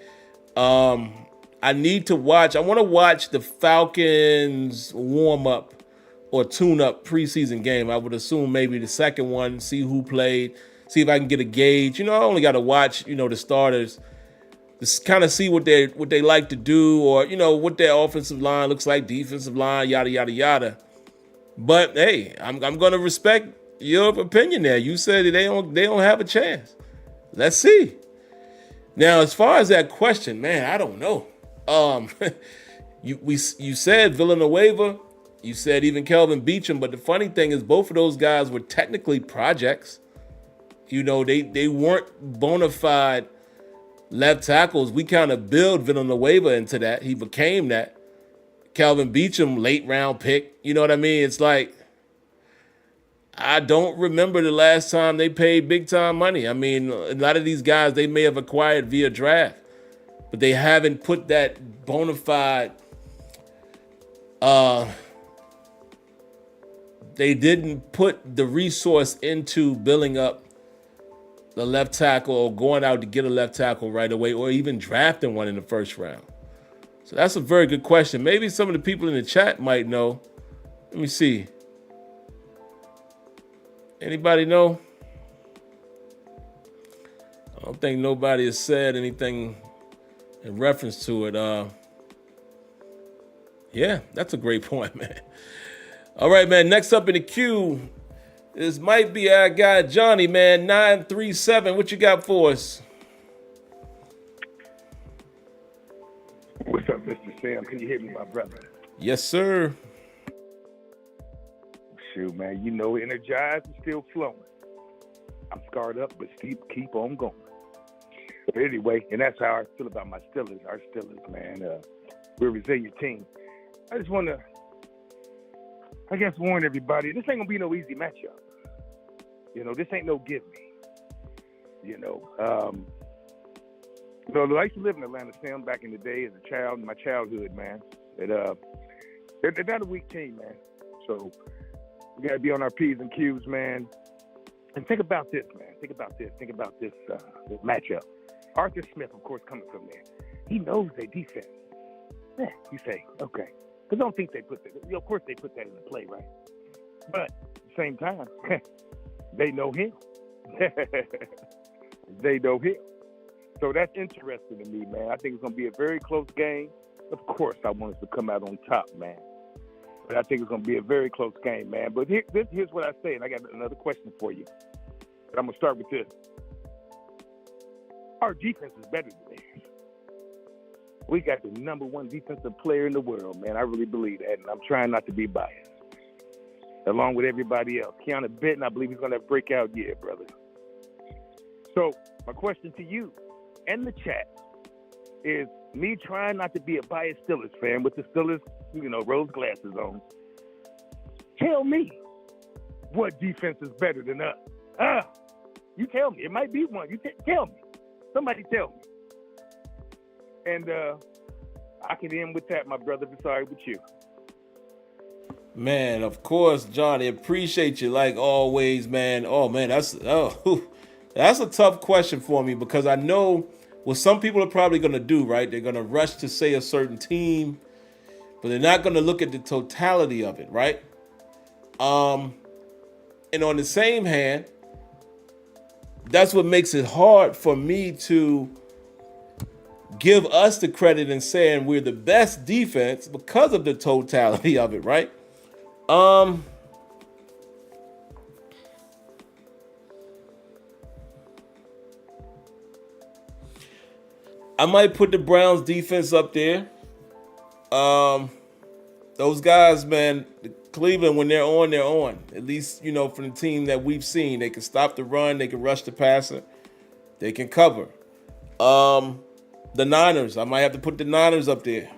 I need to watch. I want to watch the Falcons warm up or tune up preseason game. I would assume maybe the second one, see who played, see if I can get a gauge. You know, I only got to watch, you know, the starters, to kind of see what they like to do, or, you know, what their offensive line looks like, defensive line, yada, yada, yada. But hey, I'm going to respect your opinion there. You said that they don't have a chance. Let's see. Now, as far as that question, man, I don't know. You said Villanueva. You said even Kelvin Beachum, but the funny thing is both of those guys were technically projects. You know, they weren't bona fide left tackles. We kind of build Villanueva into that. He became that. Calvin Beachum, late round pick. You know what I mean? It's like, I don't remember the last time they paid big time money. I mean, a lot of these guys they may have acquired via draft, but they haven't put that bona fide, they didn't put the resource into building up the left tackle or going out to get a left tackle right away or even drafting one in the first round. So that's a very good question. Maybe some of the people in the chat might know. Let me see. Anybody know? I don't think nobody has said anything in reference to it. Yeah, that's a great point, man. All right, man. Next up in the queue, this might be our guy Johnny, man. 937. What you got for us? What's up, Mr. Sam? Can you hear me, my brother? Yes, sir. Shoot, man, you know, energized and still flowing. I'm scarred up, but keep on going. But anyway, and that's how I feel about my Steelers. Our Steelers, man, we're a resilient team. I just want to, I guess, warn everybody, this ain't going to be no easy matchup. You know, this ain't no give me. You know, I used to live in Atlanta, Sam, back in the day as a child, in my childhood, man. They're not a weak team, man. So we got to be on our P's and Q's, man. And think about this, man. Think about this matchup. Arthur Smith, of course, coming from there. He knows their defense. Yeah, you say, okay. Because don't think they put that. You know, of course, they put that into play, right? But at the same time, they know him. They know him. So that's interesting to me, man. I think it's going to be a very close game. Of course, I want us to come out on top, man. But I think it's going to be a very close game, man. But here's what I say, and I got another question for you. But I'm going to start with this. Our defense is better than theirs. We got the number one defensive player in the world, man. I really believe that, and I'm trying not to be biased. Along with everybody else. Keanu Benton, I believe he's going to have a breakout year, brother. So my question to you and the chat is me trying not to be a biased Steelers fan with the Steelers, rose glasses on. Tell me what defense is better than us. You tell me. It might be one. You tell me. Somebody tell me. And I can end with that, my brother. If it's all right with you. Man, of course, Johnny. Appreciate you like always, man. Oh, man, that's a tough question for me because I know what some people are probably going to do, right? They're going to rush to say a certain team, but they're not going to look at the totality of it, right? And on the same hand, that's what makes it hard for me to give us the credit in saying we're the best defense because of the totality of it, right? I might put the Browns defense up there. Those guys, man, Cleveland, when they're on, they're on. At least, from the team that we've seen, they can stop the run, they can rush the passer, they can cover. The Niners, I might have to put the Niners up there.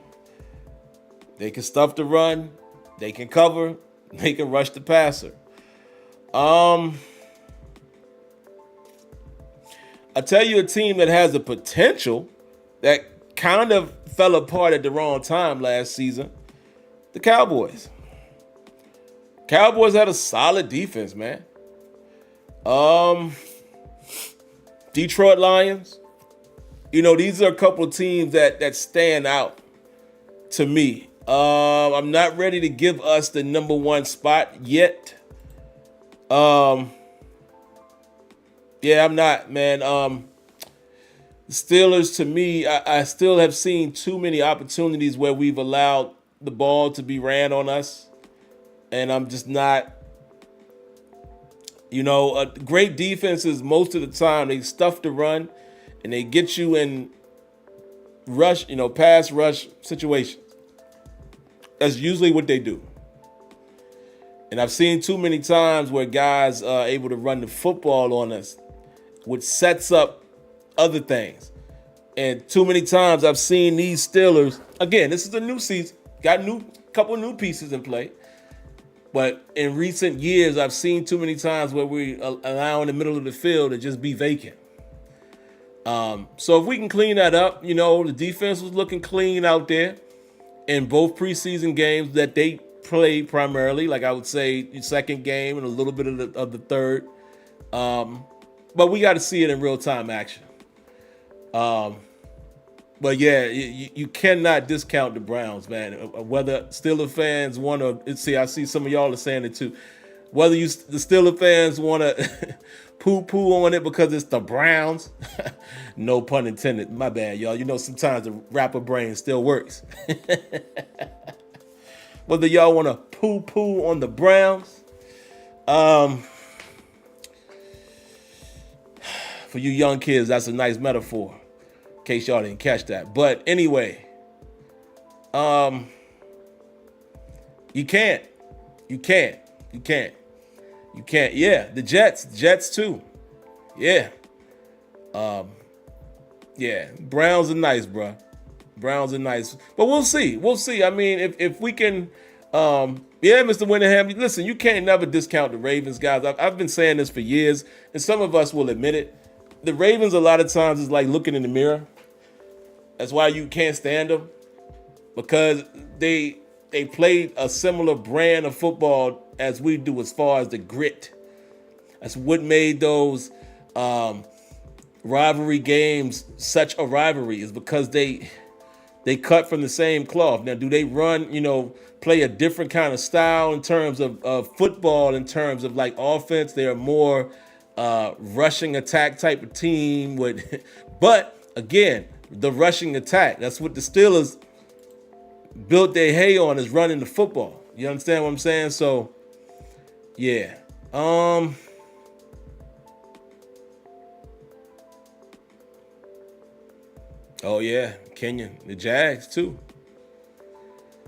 They can stuff the run, they can cover, they can rush the passer. I tell you a team that has the potential that kind of fell apart at the wrong time last season, the Cowboys. Cowboys had a solid defense, man. Detroit Lions. These are a couple of teams that stand out to me. I'm not ready to give us the number one spot yet. Yeah, I'm not, man. The Steelers, to me, I still have seen too many opportunities where we've allowed the ball to be ran on us. And I'm just not, great defenses most of the time, they stuff the run and they get you in rush, pass rush situations. That's usually what they do. And I've seen too many times where guys are able to run the football on us, which sets up other things. And too many times I've seen these Steelers, again, this is a new season, got couple new pieces in play. But in recent years, I've seen too many times where we allow in the middle of the field to just be vacant. So if we can clean that up, the defense was looking clean out there in both preseason games that they played primarily, like I would say the second game and a little bit of the third. But we got to see it in real-time action. But yeah, you cannot discount the Browns, man. Whether Steelers fans want to see, I see some of y'all are saying it too. Whether the Steelers fans want to poo-poo on it because it's the Browns, no pun intended. My bad, y'all. Sometimes the rapper brain still works. Whether y'all want to poo-poo on the Browns, for you young kids, that's a nice metaphor. In case y'all didn't catch that. But anyway, you can't. Yeah, the Jets too. Yeah. Yeah, Browns are nice, bro. Browns are nice. But we'll see. I mean, if we can, Mr. Winningham, listen, you can't never discount the Ravens, guys. I've been saying this for years, and some of us will admit it. The Ravens, a lot of times, is like looking in the mirror. That's why you can't stand them, because they played a similar brand of football as we do as far as the grit. That's what made those rivalry games such a rivalry, is because they cut from the same cloth. Now, do they run, play a different kind of style in terms of football, in terms of like offense? They're more rushing attack type of team but again, the rushing attack, that's what the Steelers built their hay on, is running the football. You understand what I'm saying? So yeah. Oh yeah, Kenyon, the Jags too.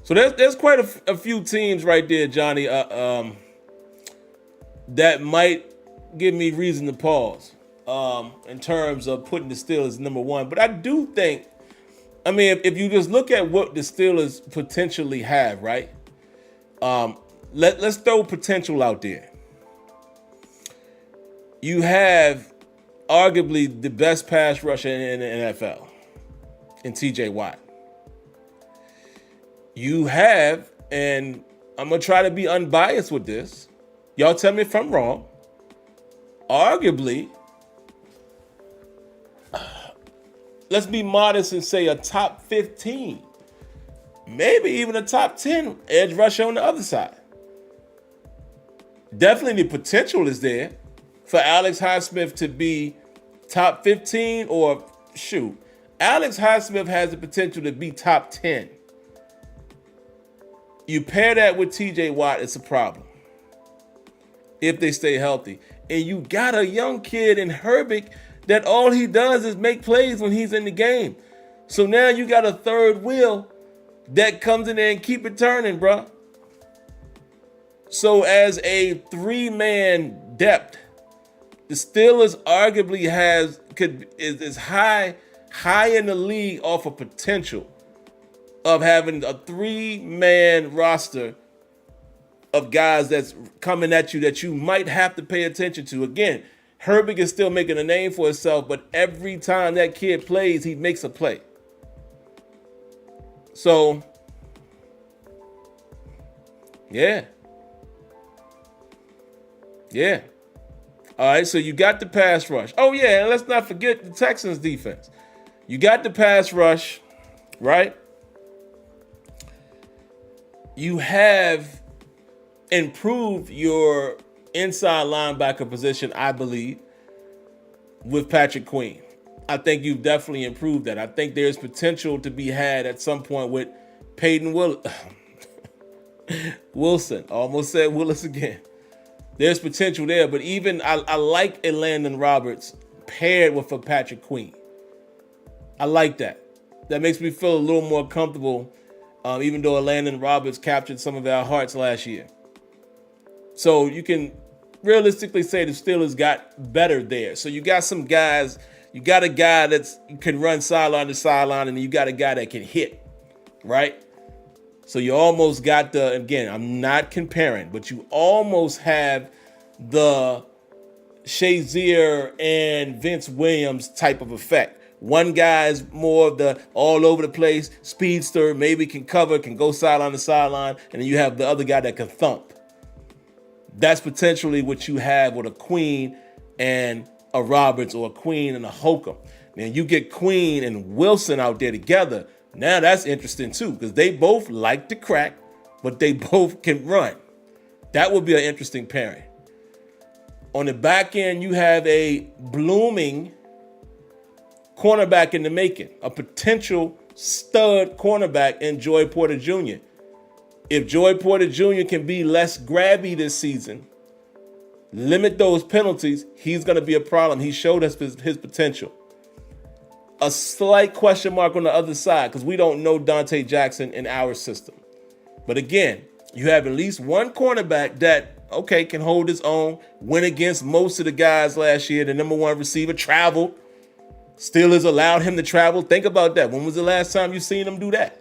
So there's quite a few teams right there, Johnny, that might give me reason to pause in terms of putting the Steelers number one. But I do think, if you just look at what the Steelers potentially have, right? Let's throw potential out there. You have arguably the best pass rusher in the NFL, in TJ Watt. You have, and I'm going to try to be unbiased with this, y'all tell me if I'm wrong, arguably, let's be modest and say a top 15, maybe even a top 10 edge rusher on the other side. Definitely the potential is there for Alex Highsmith to be top 15, or shoot, Alex Highsmith has the potential to be top 10. You pair that with TJ Watt, it's a problem if they stay healthy. And you got a young kid in Herbig that all he does is make plays when he's in the game. So now you got a third wheel that comes in there and keep it turning, bro. So as a three-man depth, the Steelers arguably is high in the league off of potential of having a three-man roster of guys that's coming at you that you might have to pay attention to. Again, Herbig is still making a name for himself, but every time that kid plays, he makes a play. So, yeah. All right, so you got the pass rush. Oh, yeah, and let's not forget the Texans defense. You got the pass rush, right? You have improved your inside linebacker position, I believe, with Patrick Queen. I think you've definitely improved that. I think there's potential to be had at some point with Peyton Wilson. I almost said Willis again. There's potential there, but even I like a Landon Roberts paired with a Patrick Queen. I like that. That makes me feel a little more comfortable, even though Landon Roberts captured some of our hearts last year. So you can realistically say the Steelers got better there. So you got some guys, you got a guy that can run sideline to sideline, and you got a guy that can hit, right? So you almost got again, I'm not comparing, but you almost have the Shazier and Vince Williams type of effect. One guy is more of the all over the place, speedster, maybe can cover, can go sideline to sideline, and then you have the other guy that can thump. That's potentially what you have with a Queen and a Roberts, or a Queen and a Holcomb. Man, you get Queen and Wilson out there together. Now that's interesting too, because they both like to crack, but they both can run. That would be an interesting pairing. On the back end, you have a blooming cornerback in the making, a potential stud cornerback in Joey Porter Jr. If Joey Porter Jr. can be less grabby this season, limit those penalties, he's going to be a problem. He showed us his potential. A slight question mark on the other side, because we don't know Dante Jackson in our system. But again, you have at least one cornerback that, okay, can hold his own, win against most of the guys last year. The number one receiver traveled. Steelers allowed him to travel. Think about that. When was the last time you seen him do that?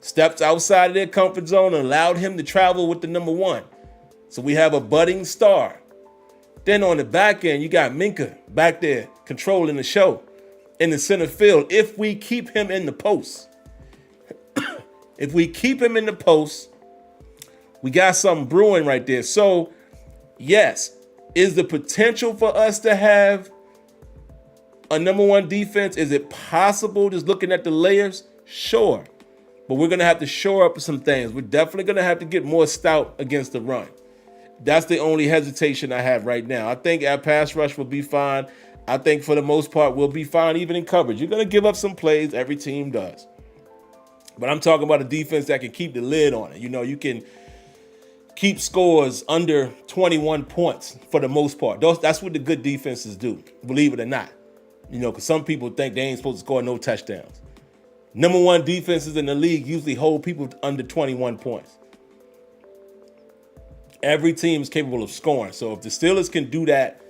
Steps outside of their comfort zone and allowed him to travel with the number one. So we have a budding star. Then on the back end, you got Minka back there controlling the show in the center field. If we keep him in the post, we got something brewing right there. So, yes, is the potential for us to have a number one defense? Is it possible just looking at the layers? Sure. But we're going to have to shore up some things. We're definitely going to have to get more stout against the run. That's the only hesitation I have right now. I think our pass rush will be fine. I think for the most part, we'll be fine even in coverage. You're going to give up some plays. Every team does. But I'm talking about a defense that can keep the lid on it. You know, you can keep scores under 21 points for the most part. That's what the good defenses do, believe it or not. You know, because some people think they ain't supposed to score no touchdowns. Number one defenses in the league usually hold people under 21 points. Every team is capable of scoring. So if the Steelers can do that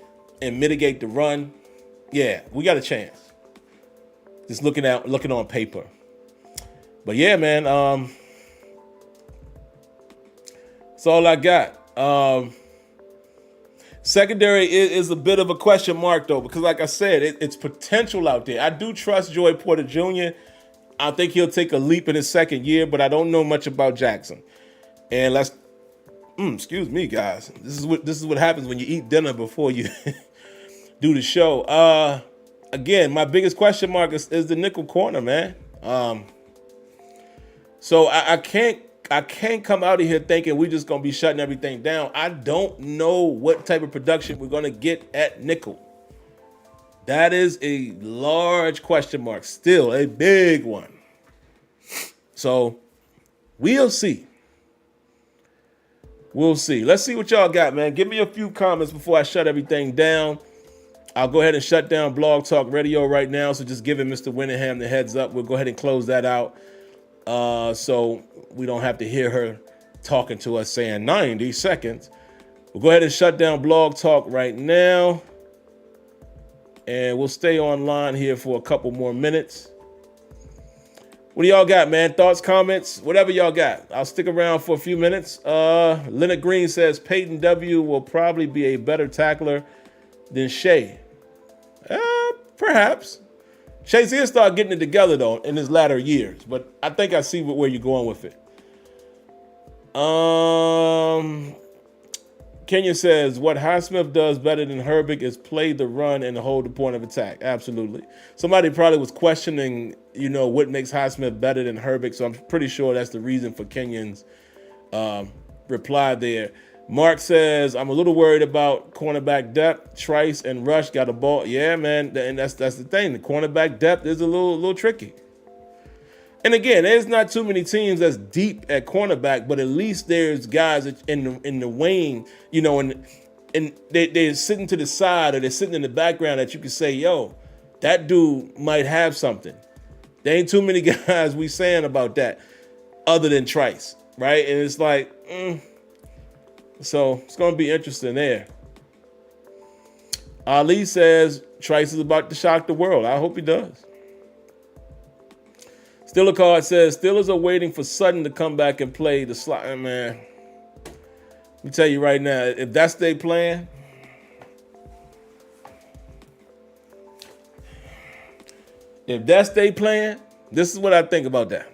and mitigate the run, yeah, we got a chance. Just looking on paper. But yeah, man, that's all I got. Secondary is a bit of a question mark, though, because like I said, it's potential out there. I do trust Joey Porter Jr. I think he'll take a leap in his second year, but I don't know much about Jackson. And excuse me, guys. This is what happens when you eat dinner before you do the show. Again, my biggest question mark is the nickel corner, man. So I can't come out of here thinking we're just gonna be shutting everything down. I don't know what type of production we're gonna get at nickel. That is a large question mark, still a big one. So we'll see. We'll see. Let's see what y'all got, man. Give me a few comments before I shut everything down. I'll go ahead and shut down Blog Talk Radio right now. So just giving Mr. Winningham the heads up. We'll go ahead and close that out. So we don't have to hear her talking to us saying 90 seconds. We'll go ahead and shut down Blog Talk right now. And we'll stay online here for a couple more minutes. What do y'all got, man? Thoughts, comments, whatever y'all got. I'll stick around for a few minutes. Leonard Green says Peyton W. will probably be a better tackler than Shea. Perhaps. Shazier started getting it together, though, in his latter years. But I think I see where you're going with it. Kenya says, what Highsmith does better than Herbig is play the run and hold the point of attack. Absolutely. Somebody probably was questioning, what makes Highsmith better than Herbig. So I'm pretty sure that's the reason for Kenyon's reply there. Mark says, I'm a little worried about cornerback depth. Trice and Rush got a ball. Yeah, man. And that's the thing. The cornerback depth is a little tricky. And again, there's not too many teams that's deep at cornerback, but at least there's guys in the wing, and they're sitting to the side or they're sitting in the background that you can say, yo, that dude might have something. There ain't too many guys we saying about that other than Trice, right? And it's like, So it's going to be interesting there. Ali says Trice is about to shock the world. I hope he does. Steeler Card says Steelers are waiting for Sutton to come back and play the slot. Man, let me tell you right now, if that's their plan, this is what I think about that.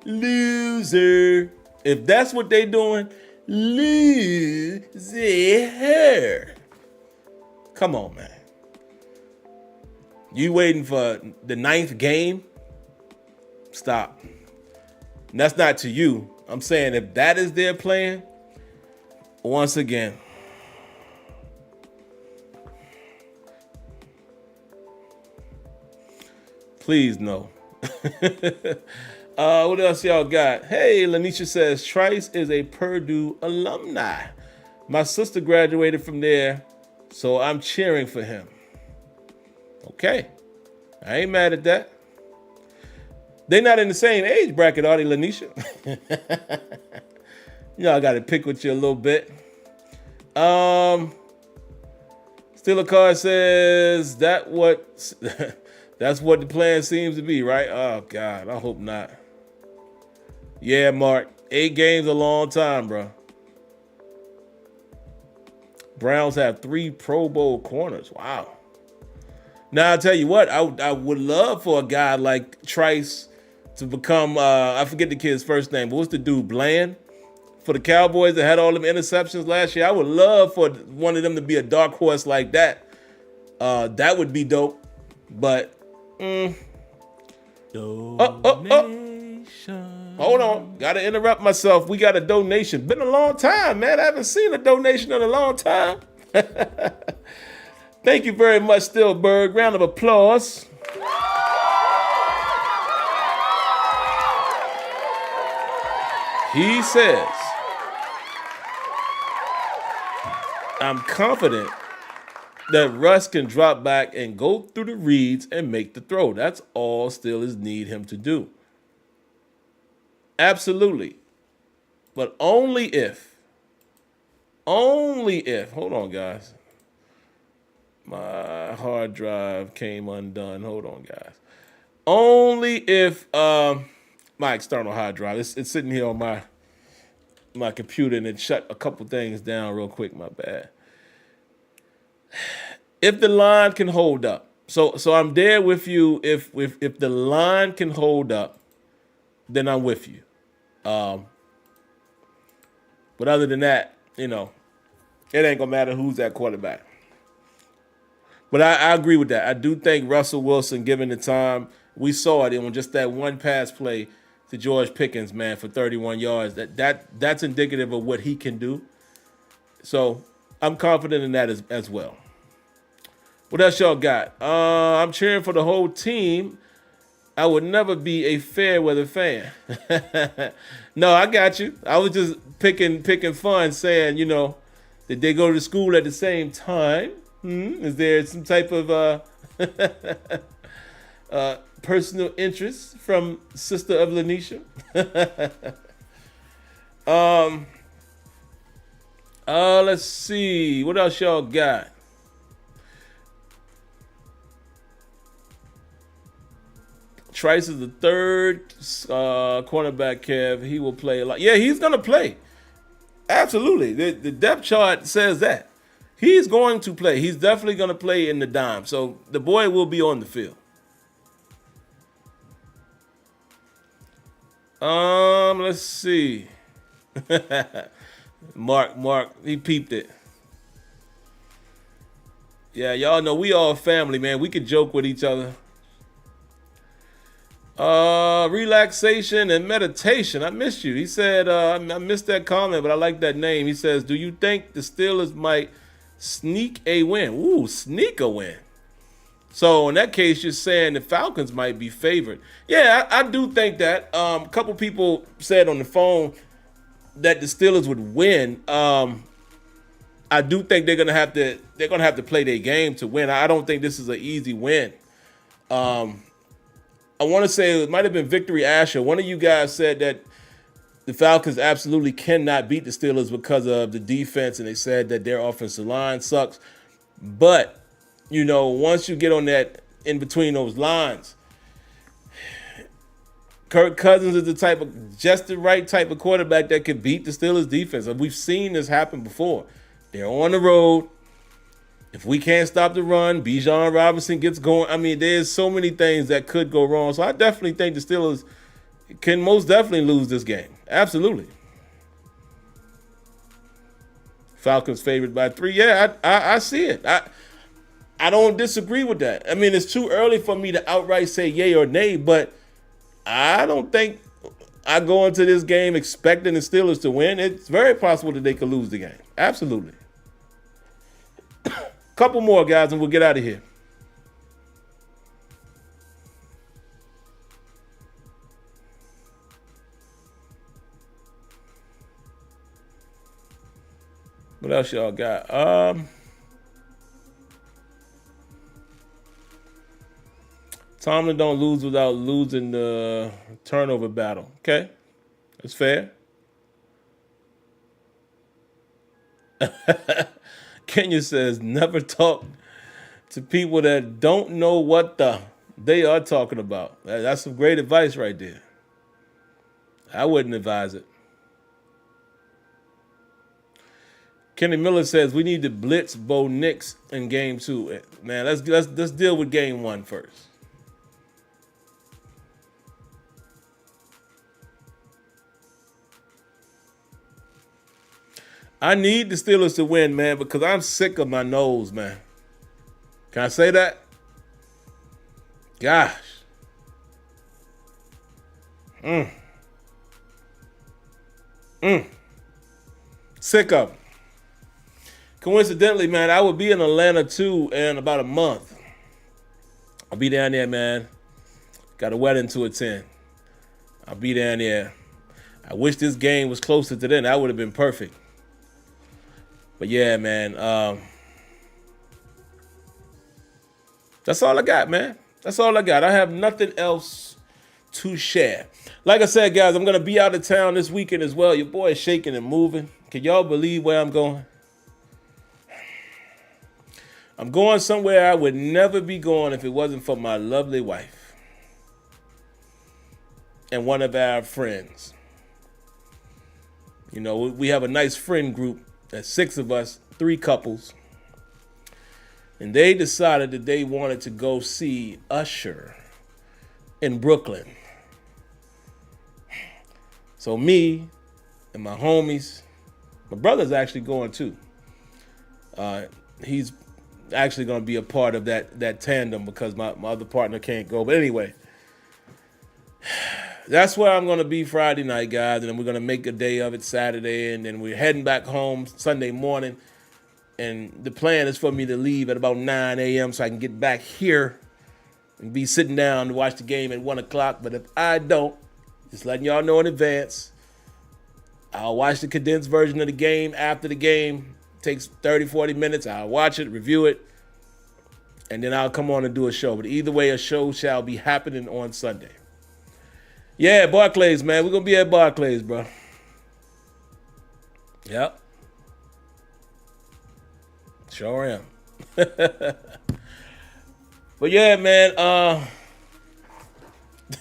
Loser. If that's what they doing, loser. Come on, man. You waiting for the 9th game? Stop. And that's not to you. I'm saying if that is their plan, once again, please no. What else y'all got? Hey, Lanisha says, Trice is a Purdue alumni. My sister graduated from there, so I'm cheering for him. Okay. I ain't mad at that. They not in the same age bracket, are they, Lanisha? Y'all got to pick with you a little bit. Steeler Card says that's what the plan seems to be, right? Oh, God, I hope not. Yeah, Mark, 8 games a long time, bro. Browns have 3 Pro Bowl corners. Wow. Now, I'll tell you what, I would love for a guy like Trice to become, I forget the kid's first name, but what's the dude, Bland? For the Cowboys that had all them interceptions last year, I would love for one of them to be a dark horse like that. That would be dope. But, Hold on. Got to interrupt myself. We got a donation. Been a long time, man. I haven't seen a donation in a long time. Thank you very much, Stillberg. Round of applause. He says, I'm confident that Russ can drop back and go through the reads and make the throw. That's all Steelers need him to do. Absolutely. But only if, hold on, guys. My hard drive came undone. Hold on, guys. Only if my external hard drive, it's sitting here on my computer and it shut a couple things down real quick, my bad. If the line can hold up. So I'm there with you. If the line can hold up, then I'm with you. But other than that, it ain't gonna matter who's that quarterback. But I agree with that. I do think Russell Wilson, given the time, we saw it on just that one pass play to George Pickens, man, for 31 yards. That's indicative of what he can do. So I'm confident in that as well. What else y'all got? I'm cheering for the whole team. I would never be a fair weather fan. No, I got you. I was just picking fun, saying, did they go to school at the same time? Is there some type of personal interest from Sister of Lanisha? Let's see. What else y'all got? Trice is the third cornerback, Kev. He will play a lot. Yeah, he's going to play. Absolutely. The depth chart says that. He's going to play. He's definitely going to play in the dime. So the boy will be on the field. Let's see. Mark, he peeped it. Yeah, y'all know we all family, man. We can joke with each other. Relaxation and meditation. I missed you. He said, I missed that comment, but I like that name. He says, do you think the Steelers might sneak a win? Ooh, sneak a win. So in that case, you're saying the Falcons might be favored. Yeah, I do think that. A couple people said on the phone that the Steelers would win. I do think they're gonna have to play their game to win. I don't think this is an easy win. I want to say it might have been Victory Asher. One of you guys said that the Falcons absolutely cannot beat the Steelers because of the defense, and they said that their offensive line sucks. But, you know, once you get on that in between those lines, Kirk Cousins is just the right type of quarterback that can beat the Steelers defense. And we've seen this happen before. They're on the road. If we can't stop the run, Bijan Robinson gets going. I mean, there's so many things that could go wrong. So I definitely think the Steelers can most definitely lose this game. Absolutely. Falcons favored by 3. Yeah, I see it. I don't disagree with that. I mean, it's too early for me to outright say yay or nay, but I don't think I go into this game expecting the Steelers to win. It's very possible that they could lose the game. Absolutely. Couple more, guys, and we'll get out of here. What else y'all got? Tomlin don't lose without losing the turnover battle. Okay, that's fair. Kenya says, never talk to people that don't know what they are talking about. That's some great advice right there. I wouldn't advise it. Kenny Miller says, we need to blitz Bo Nix in game 2. Man, let's deal with game 1 first. I need the Steelers to win, man, because I'm sick of my nose, man. Can I say that? Gosh. Sick of them. Coincidentally, man, I will be in Atlanta, too, in about a month. I'll be down there, man. Got a wedding to attend. I'll be down there. I wish this game was closer to then. That would have been perfect. But yeah, man, that's all I got, man. That's all I got. I have nothing else to share. Like I said, guys, I'm going to be out of town this weekend as well. Your boy is shaking and moving. Can y'all believe where I'm going? I'm going somewhere I would never be going if it wasn't for my lovely wife and one of our friends. You know, we have a nice friend group. There's 6 of us, 3 couples. And they decided that they wanted to go see Usher in Brooklyn. So me and my homies, my brother's actually going too. He's actually going to be a part of that tandem because my other partner can't go. But anyway, that's where I'm going to be Friday night, guys, and then we're going to make a day of it Saturday, and then we're heading back home Sunday morning, and the plan is for me to leave at about 9 a.m. so I can get back here and be sitting down to watch the game at 1 o'clock, but if I don't, just letting y'all know in advance, I'll watch the condensed version of the game after the game. It takes 30, 40 minutes. I'll watch it, review it, and then I'll come on and do a show. But either way, a show shall be happening on Sunday. Yeah, Barclays, man. We're going to be at Barclays, bro. Yep. Sure am. But yeah, man.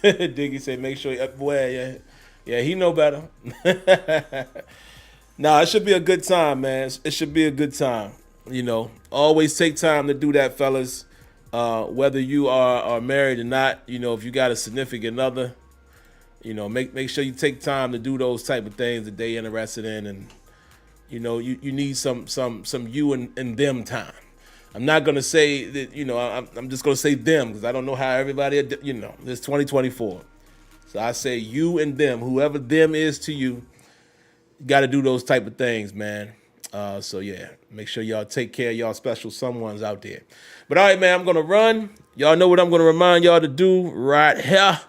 Diggy said make sure you boy, yeah, he know better. Nah, it should be a good time, man. It should be a good time. You know, always take time to do that, fellas. Whether you are married or not, you know, if you got a significant other, you know, make sure you take time to do those type of things that they interested in, and you know, you need some you and them time. I'm not gonna say that, you know, I'm just gonna say them because I don't know how everybody, you know, it's 2024, so I say you and them, whoever them is to you, got to do those type of things, man. So yeah, make sure y'all take care of y'all special someones out there. But all right, man, I'm gonna run. Y'all know what I'm gonna remind y'all to do right here.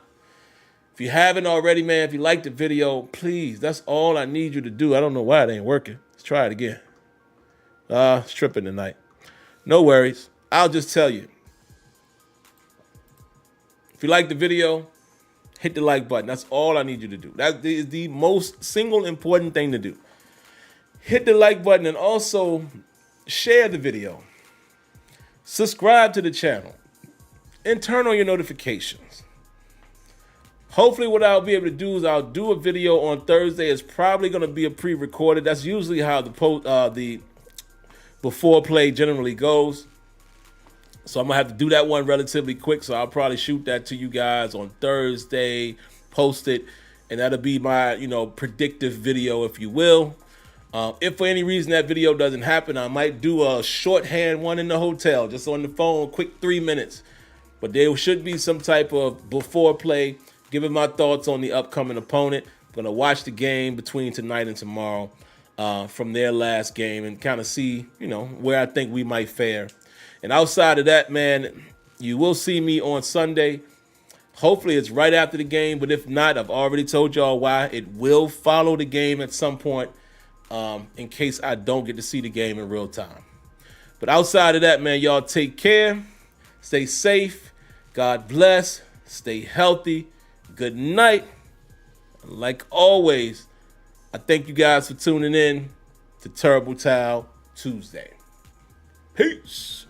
If you haven't already, man, if you liked the video, please, that's all I need you to do. I don't know why it ain't working. Let's try it again. It's tripping tonight. No worries. I'll just tell you. If you like the video, hit the like button. That's all I need you to do. That is the most single important thing to do. Hit the like button and also share the video. Subscribe to the channel and turn on your notifications. Hopefully what I'll be able to do is I'll do a video on Thursday. It's probably going to be a pre-recorded. That's usually how the before play generally goes. So I'm going to have to do that one relatively quick. So I'll probably shoot that to you guys on Thursday, post it, and that'll be my, predictive video, if you will. If for any reason that video doesn't happen, I might do a shorthand one in the hotel, just on the phone, quick 3 minutes. But there should be some type of before play, giving my thoughts on the upcoming opponent. I'm going to watch the game between tonight and tomorrow from their last game and kind of see, where I think we might fare. And outside of that, man, you will see me on Sunday. Hopefully it's right after the game, but if not, I've already told y'all why. It will follow the game at some point in case I don't get to see the game in real time. But outside of that, man, y'all take care. Stay safe. God bless. Stay healthy. Good night. Like always, I thank you guys for tuning in to Terrible Towel Tuesday. Peace.